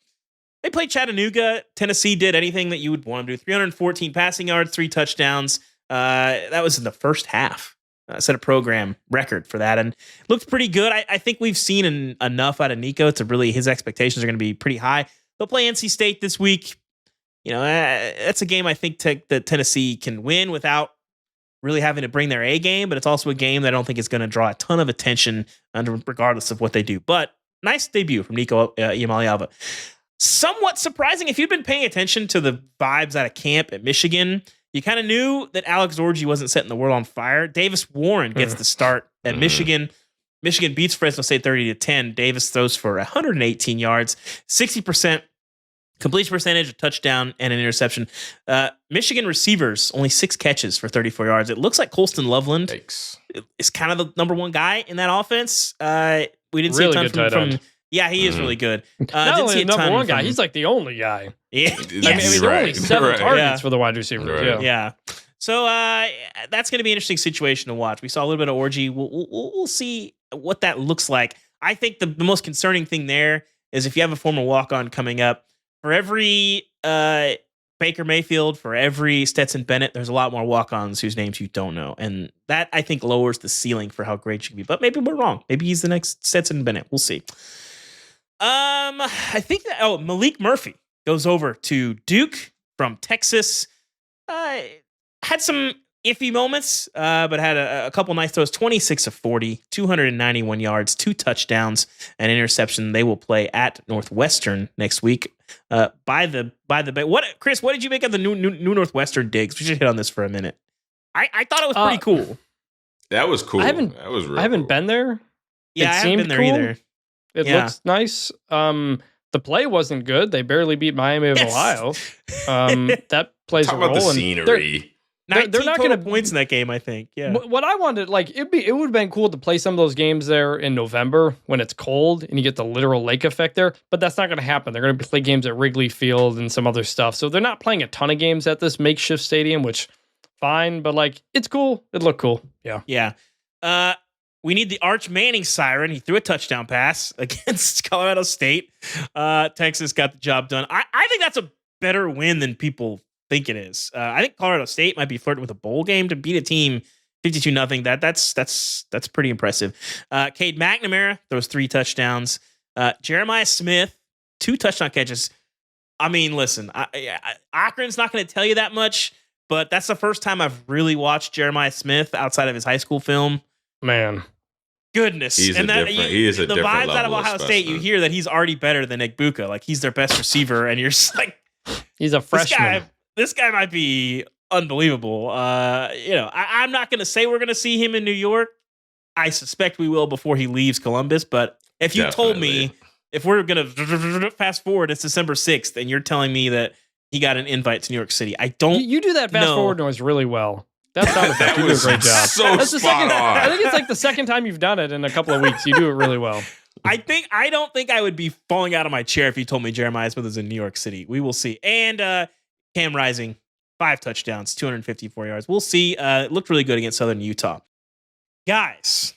They played Chattanooga. Tennessee did anything that you would want them to do. 314 passing yards, 3 touchdowns. That was in the first half. Set a program record for that, and looked pretty good. I think we've seen enough out of Nico to really, his expectations are going to be pretty high. They'll play NC State this week. That's a game I think that Tennessee can win without really having to bring their A game, but it's also a game that I don't think is going to draw a ton of attention regardless of what they do. But nice debut from Nico Iamaleava. Somewhat surprising, if you'd been paying attention to the vibes out of camp at Michigan, you kind of knew that Alex Orji wasn't setting the world on fire. Davis Warren gets the start at Michigan. Michigan beats Fresno State 30-10. Davis throws for 118 yards, 60% completion percentage, a touchdown, and an interception. Michigan receivers, only 6 catches for 34 yards. It looks like Colston Loveland is kind of the number one guy in that offense. We didn't see a ton from yeah, he is really good. Not only the number one guy, he's like the only guy. Yeah, There's only 7 targets for the wide receiver. Yeah. So that's going to be an interesting situation to watch. We saw a little bit of Orji. We'll see what that looks like. I think the most concerning thing there is if you have a former walk-on coming up, for every Baker Mayfield, for every Stetson Bennett, there's a lot more walk-ons whose names you don't know. And that, I think, lowers the ceiling for how great you can be. But maybe we're wrong. Maybe he's the next Stetson Bennett. We'll see. I think that Malik Murphy goes over to Duke from Texas. Had some iffy moments, but had a couple nice throws. 26 of 40, 291 yards, 2 touchdowns, an interception. They will play at Northwestern next week. By the what, Chris? What did you make of the new Northwestern digs? We should hit on this for a minute. I thought it was pretty cool. That was cool. I haven't been there. Yeah, I haven't been there either. It looks nice. The play wasn't good. They barely beat Miami of Ohio. That plays Talk a role. about the scenery. 19 they're not total going to points in that game, I think. Yeah. What I wanted, like, it would have been cool to play some of those games there in November when it's cold and you get the literal lake effect there, but that's not going to happen. They're going to play games at Wrigley Field and some other stuff. So they're not playing a ton of games at this makeshift stadium, which fine, but like, it's cool. It looked cool. Yeah. Yeah. We need the Arch Manning siren. He threw a touchdown pass against Colorado State. Texas got the job done. I think that's a better win than people think it is. I think Colorado State might be flirting with a bowl game to beat a team 52-0. That's pretty impressive. Cade McNamara throws 3 touchdowns. Jeremiah Smith 2 touchdown catches. I mean, listen, Akron's not going to tell you that much, but that's the first time I've really watched Jeremiah Smith outside of his high school film. Man. Goodness. He is a different the vibes out of level Ohio of State, you hear that he's already better than Nick Buka. Like, he's their best receiver, and you're just like, he's a freshman. This guy might be unbelievable. I'm not going to say we're going to see him in New York. I suspect we will before he leaves Columbus. But if you told me, if we're going to fast forward, it's December 6th, and you're telling me that he got an invite to New York City, I don't. You do that fast forward noise really well. That sound effect, you do a great job. That's the second. I think it's like the second time you've done it in a couple of weeks. You do it really well. I don't think I would be falling out of my chair if you told me Jeremiah Smith is in New York City. We will see. And Cam Rising, 5 touchdowns, 254 yards. We'll see. It looked really good against Southern Utah. Guys,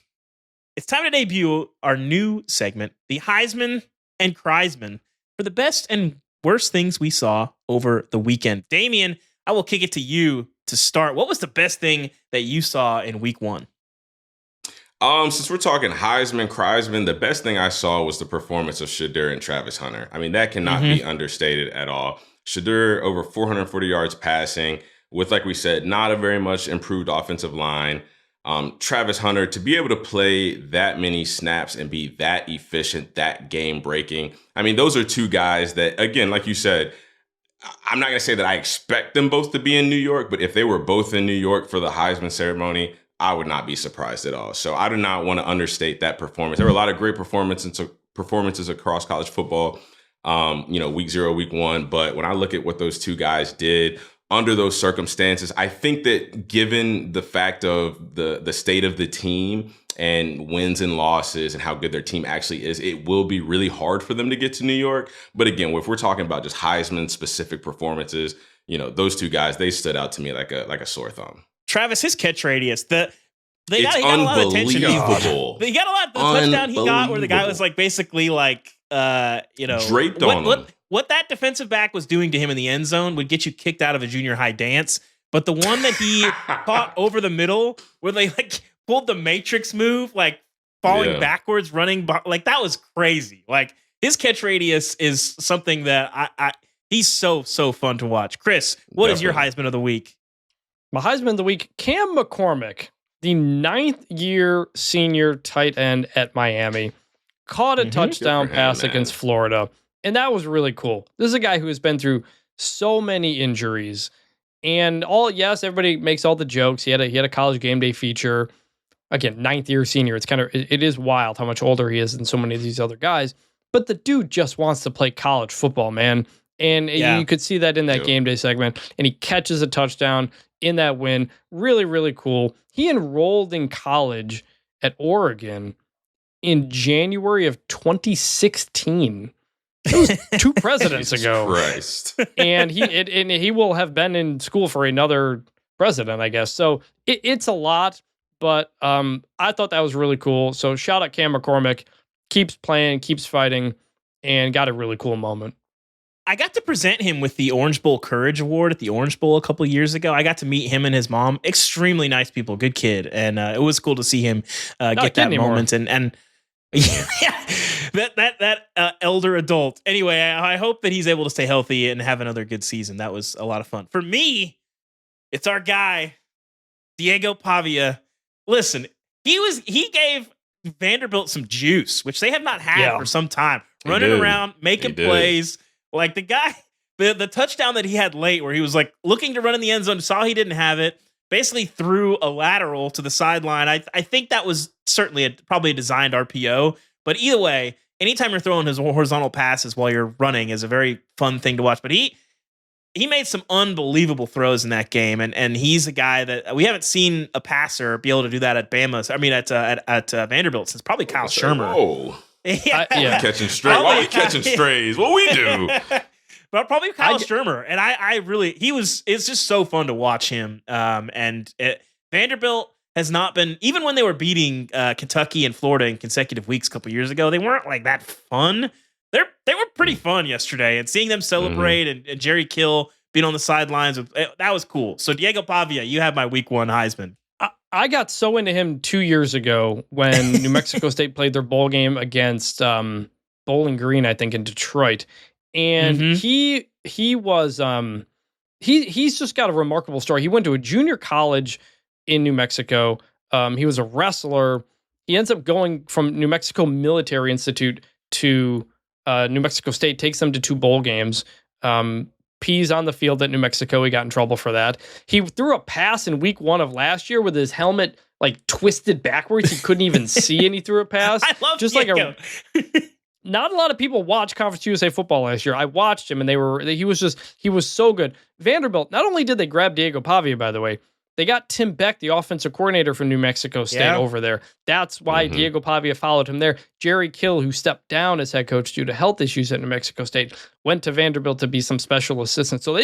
it's time to debut our new segment, the Heisman and Criesman, for the best and worst things we saw over the weekend. Damien, I will kick it to you to start. What was the best thing that you saw in week 1? Since we're talking Heisman, Criesman, the best thing I saw was the performance of Shadur and Travis Hunter. I mean, that cannot be understated at all. Shadur over 440 yards passing with, like we said, not a very much improved offensive line. Travis Hunter, to be able to play that many snaps and be that efficient, that game breaking. I mean, those are 2 guys that, again, like you said, I'm not going to say that I expect them both to be in New York, but if they were both in New York for the Heisman ceremony, I would not be surprised at all. So I do not want to understate that performance. There were a lot of great performances across college football, week 0, week 1. But when I look at what those 2 guys did under those circumstances, I think that given the fact of the state of the team and wins and losses and how good their team actually is, it will be really hard for them to get to New York. But again, if we're talking about just Heisman specific performances, those 2 guys, they stood out to me like a sore thumb. Travis, his catch radius, he got a lot of attention. He got a lot of the touchdown he got where the guy was like basically like draped on him. What that defensive back was doing to him in the end zone would get you kicked out of a junior high dance. But the one that he caught over the middle where they like pulled the Matrix move, like falling backwards, running, like that was crazy. Like his catch radius is something that he's so fun to watch. Chris, what is your Heisman of the week? My Heisman of the week, Cam McCormick, the 9th-year senior tight end at Miami, caught a touchdown pass against Florida, and that was really cool. This is a guy who has been through so many injuries, and everybody makes all the jokes. He had a college game day feature. Again, 9th-year senior. It is wild how much older he is than so many of these other guys, but the dude just wants to play college football, man. And you could see that in that game day segment, and he catches a touchdown in that win. Really, really cool. He enrolled in college at Oregon in January of 2016. It was 2 presidents ago. Christ. And he will have been in school for another president, I guess. So it's a lot, but I thought that was really cool. So shout out Cam McCormick. Keeps playing, keeps fighting, and got a really cool moment. I got to present him with the Orange Bowl Courage Award at the Orange Bowl a couple of years ago. I got to meet him and his mom. Extremely nice people, good kid, and it was cool to see him get that moment. And that elder adult. Anyway, I hope that he's able to stay healthy and have another good season. That was a lot of fun for me. It's our guy, Diego Pavia. Listen, he gave Vanderbilt some juice, which they have not had for some time. Running around, making plays. Like the guy, the touchdown that he had late where he was like looking to run in the end zone, saw he didn't have it, basically threw a lateral to the sideline. I think that was certainly probably a designed RPO. But either way, anytime you're throwing his horizontal passes while you're running is a very fun thing to watch. But he he made some unbelievable throws in that game, and he's a guy that we haven't seen a passer be able to do that at Bama. I mean, at Vanderbilt since probably Kyle Shermer. Whoa. Yeah. Catching strays. Why are we catching strays? What we do? But probably Kyle Shermer. And it's just so fun to watch him. Vanderbilt has not been, even when they were beating Kentucky and Florida in consecutive weeks a couple years ago, they weren't like that fun. They were pretty fun yesterday, and seeing them celebrate and Jerry Kill being on the sidelines, that was cool. So Diego Pavia, you have my week 1 Heisman. I got so into him 2 years ago when New Mexico State played their bowl game against Bowling Green, I think, in Detroit. And he was he's just got a remarkable story. He went to a junior college in New Mexico. He was a wrestler. He ends up going from New Mexico Military Institute to New Mexico State, takes them to 2 bowl games. Pees on the field at New Mexico. He got in trouble for that. He threw a pass in week 1 of last year with his helmet like twisted backwards. He couldn't even see, and he threw a pass. I love just Nico. Not a lot of people watched Conference USA football last year. I watched him, and he was so good. Vanderbilt, not only did they grab Diego Pavia, by the way, they got Tim Beck, the offensive coordinator from New Mexico State, over there. That's why Diego Pavia followed him there. Jerry Kill, who stepped down as head coach due to health issues at New Mexico State, went to Vanderbilt to be some special assistant. So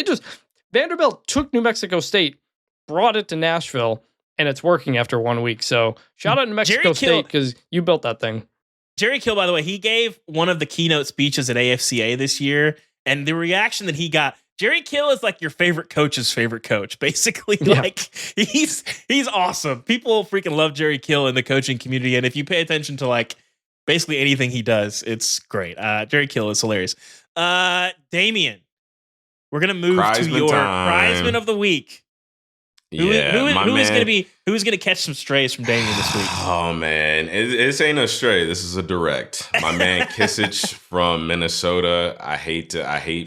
Vanderbilt took New Mexico State, brought it to Nashville, and it's working after 1 week. So shout out New Mexico State, because you built that thing. Jerry Kill, by the way, he gave one of the keynote speeches at AFCA this year, and the reaction that he got, Jerry Kill is like your favorite coach's favorite coach, basically. Yeah. Like he's awesome. People freaking love Jerry Kill in the coaching community, and if you pay attention to like basically anything he does, it's great. Jerry Kill is hilarious. Damien, we're gonna move to your Criesman of the week. Who's gonna catch some strays from Damien this week? Oh man, it ain't a stray. This is a direct. My man Kisich from Minnesota. I hate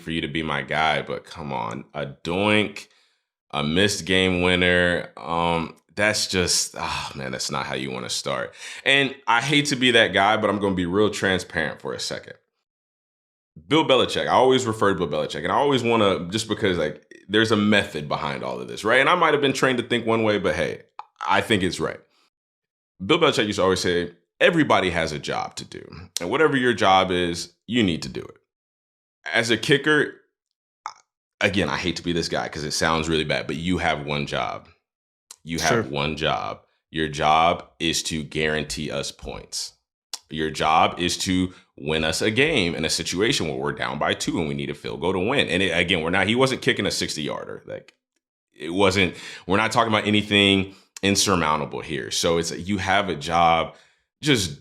for you to be my guy, but come on, a doink, a missed game winner. That's just, that's not how you want to start. And I hate to be that guy, but I'm going to be real transparent for a second. Bill Belichick. I always refer to Bill Belichick, and I always want to, just because like there's a method behind all of this, right? And I might have been trained to think one way, but hey, I think it's right. Bill Belichick used to always say, everybody has a job to do, and whatever your job is, you need to do it. As a kicker, again, I hate to be this guy because it sounds really bad, but you have one job. You have one job. Your job is to guarantee us points. Your job is to win us a game in a situation where we're down by 2 and we need a field goal to win. And he wasn't kicking a 60-yarder. Like we're not talking about anything insurmountable here. So it's, you have a job, just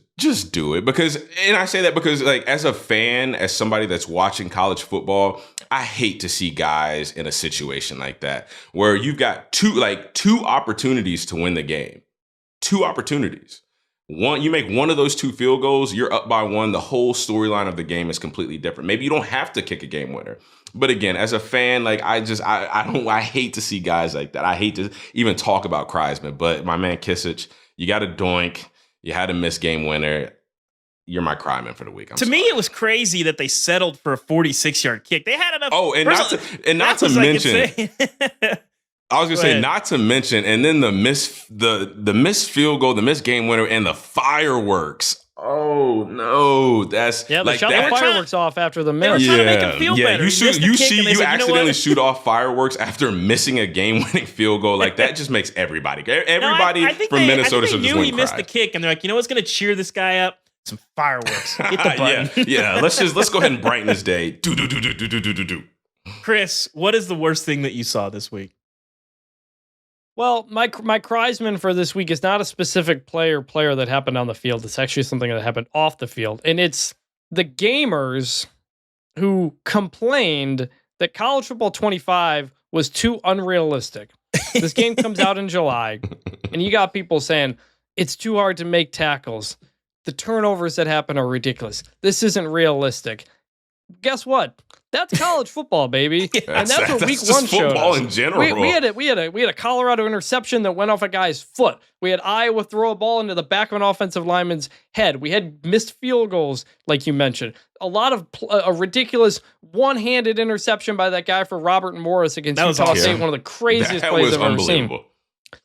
do it. And I say that because like as a fan, as somebody that's watching college football, I hate to see guys in a situation like that where you've got two opportunities to win the game. 2 opportunities. One, you make one of those 2 field goals, you're up by 1. The whole storyline of the game is completely different. Maybe you don't have to kick a game winner. But again, as a fan, like I hate to see guys like that. I hate to even talk about Criesman, but my man Kisich, you got a doink. You had a missed game winner. You're my Criesman for the week. To me, it was crazy that they settled for a 46-yard kick. They had enough. Oh, and not to mention, I was gonna say, not to mention, and then the missed field goal, the missed game winner, and the fireworks. Oh no, that's they shot the fireworks off after the miss. They were trying to make him feel better. You accidentally shoot off fireworks after missing a game-winning field goal. Like that just makes everybody from Minnesota should just win. He missed the kick, and they're like, you know what's gonna cheer this guy up? Some fireworks. Hit the button. Yeah. Let's go ahead and brighten this day. Do. Chris, what is the worst thing that you saw this week? Well, my Criesman for this week is not a specific player that happened on the field. It's actually something that happened off the field. And it's the gamers who complained that College Football 25 was too unrealistic. This game comes out in July, and you got people saying, it's too hard to make tackles. The turnovers that happen are ridiculous. This isn't realistic. Guess what? That's college football, baby. And that's what week just one showed football us. in general. We had a Colorado interception that went off a guy's foot. We had Iowa throw a ball into the back of an offensive lineman's head. We had missed field goals, like you mentioned. A lot of a ridiculous one-handed interception by that guy for Robert Morris against Utah State. One of the craziest plays I've ever seen.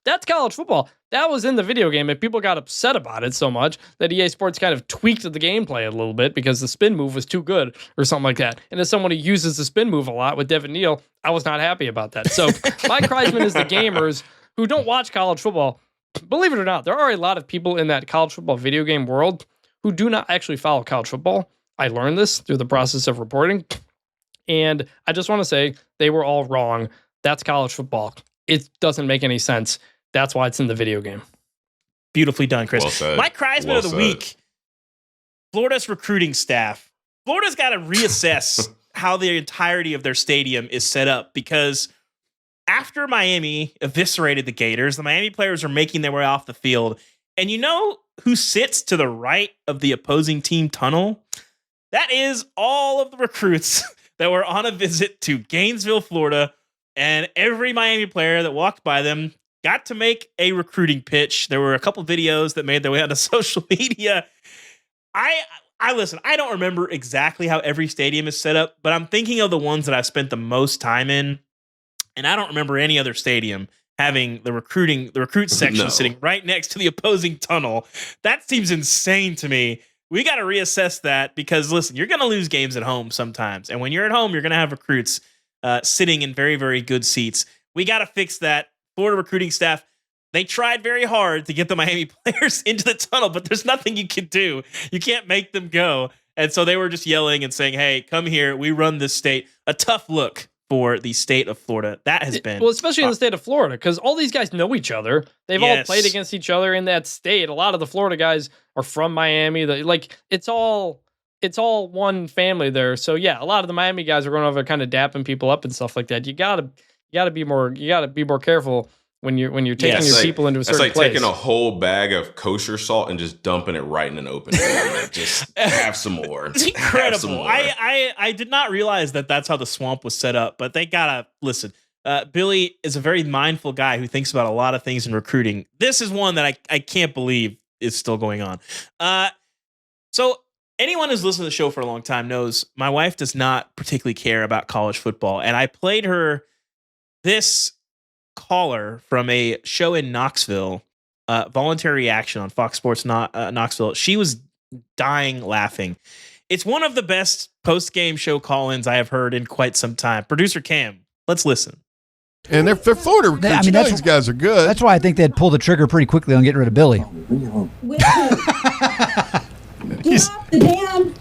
That's college football. That was in the video game, and people got upset about it so much that EA Sports kind of tweaked the gameplay a little bit because the spin move was too good or something like that. And as someone who uses the spin move a lot with Devin Neal, I was not happy about that. So my Criesman is the gamers who don't watch college football. Believe it or not, there are a lot of people in that college football video game world who do not actually follow college football. I learned this through the process of reporting, and I just want to say they were all wrong. That's college football. It doesn't make any sense. That's why it's in the video game. Beautifully done, Chris. Well said. My Criesman of the week, Florida's recruiting staff. Florida's got to reassess how the entirety of their stadium is set up, because after Miami eviscerated the Gators, the Miami players are making their way off the field. And you know who sits to the right of the opposing team tunnel? That is all of the recruits that were on a visit to Gainesville, Florida. And every Miami player that walked by them got to make a recruiting pitch. There were a couple videos that made their way onto social media. I listen, I don't remember exactly how every stadium is set up, but I'm thinking of the ones that I've spent the most time in. And I don't remember any other stadium having the recruit section sitting right next to the opposing tunnel. That seems insane to me. We got to reassess that because, listen, you're going to lose games at home sometimes. And when you're at home, you're going to have recruits sitting in very, very good seats. We got to fix that. Florida recruiting staff, they tried very hard to get the Miami players into the tunnel, but there's nothing you can do. You can't make them go. And so they were just yelling and saying, hey, come here. We run this state. A tough look for the state of Florida. That has been... Well, especially in the state of Florida, because all these guys know each other. They've all played against each other in that state. A lot of the Florida guys are from Miami. It's all one family there. So yeah, a lot of the Miami guys are going over kind of dapping people up and stuff like that. You gotta be more careful when you're taking your people into a certain place. It's like taking a whole bag of kosher salt and just dumping it right in an open area. Just have some more. It's incredible. I did not realize that that's how the swamp was set up, but they gotta listen. Billy is a very mindful guy who thinks about a lot of things in recruiting. This is one that I can't believe is still going on. So anyone who's listened to the show for a long time knows my wife does not particularly care about college football, and I played her this caller from a show in Knoxville, Voluntary Reaction on Fox Sports Knoxville. She was dying laughing. It's one of the best post-game show call-ins I have heard in quite some time. Producer Cam, let's listen. And they're Florida recruits. These guys are good. That's why I think they'd pull the trigger pretty quickly on getting rid of Billy. Get off the damn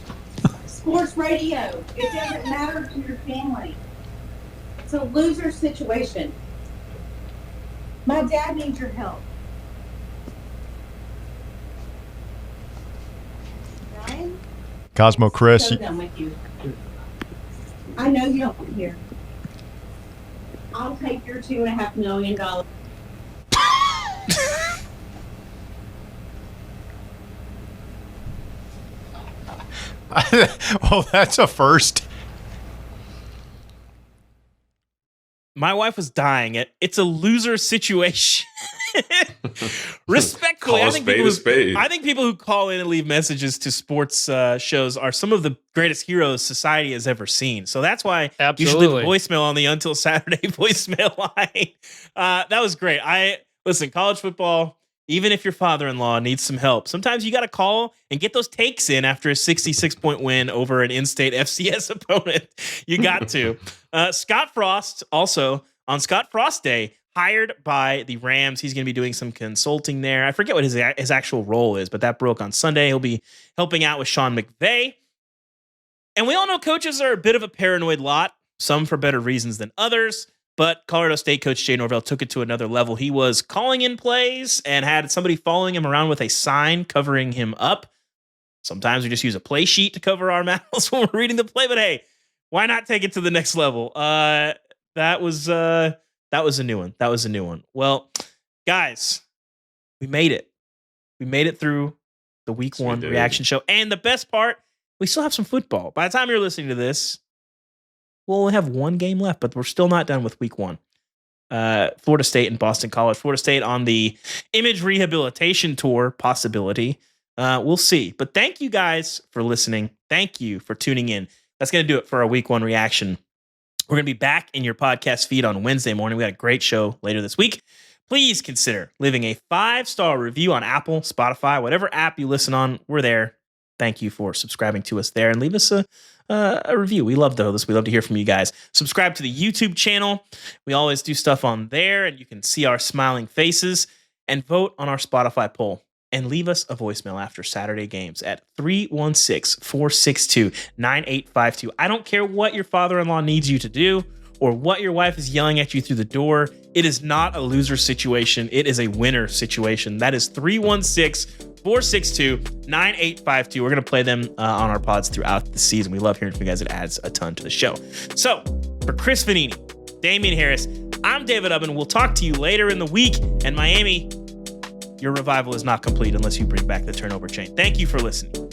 sports radio. It doesn't matter to your family. It's a loser situation. My dad needs your help. Ryan? Cosmo Chris. So done with you. I know you don't want to hear. I'll take your $2.5 million. Well, that's a first. My wife was dying. It's a loser situation. Respectfully, I think people who call in and leave messages to sports shows are some of the greatest heroes society has ever seen. So that's why you should leave a voicemail on the Until Saturday voicemail line. That was great. Listen, college football, even if your father-in-law needs some help, sometimes you got to call and get those takes in after a 66-point win over an in-state FCS opponent. You got to. Scott Frost, also on Scott Frost Day, hired by the Rams. He's going to be doing some consulting there. I forget what his actual role is, but that broke on Sunday. He'll be helping out with Sean McVay. And we all know coaches are a bit of a paranoid lot, some for better reasons than others. But Colorado State coach Jay Norvell took it to another level. He was calling in plays and had somebody following him around with a sign covering him up. Sometimes we just use a play sheet to cover our mouths when we're reading the play. But hey, why not take it to the next level? That was a new one. That was a new one. Well, guys, we made it. We made it through the week one reaction show. And the best part, we still have some football. By the time you're listening to this, We'll only have one game left, but we're still not done with week 1. Florida State and Boston College. Florida State on the image rehabilitation tour possibility. We'll see. But thank you guys for listening. Thank you for tuning in. That's going to do it for our week 1 reaction. We're going to be back in your podcast feed on Wednesday morning. We got a great show later this week. Please consider leaving a 5-star review on Apple, Spotify, whatever app you listen on. We're there. Thank you for subscribing to us there, and leave us a review. We love those. We love to hear from you guys. Subscribe to the YouTube channel. We always do stuff on there, and you can see our smiling faces, and vote on our Spotify poll. And leave us a voicemail after Saturday games at 316-462-9852. I don't care what your father-in-law needs you to do or what your wife is yelling at you through the door. It is not a loser situation. It is a winner situation. That is 316-462-9852. We're going to play them on our pods throughout the season. We love hearing from you guys. It adds a ton to the show. So for Chris Vannini, Damien Harris, I'm David Ubben. We'll talk to you later in the week. And Miami, your revival is not complete unless you bring back the turnover chain. Thank you for listening.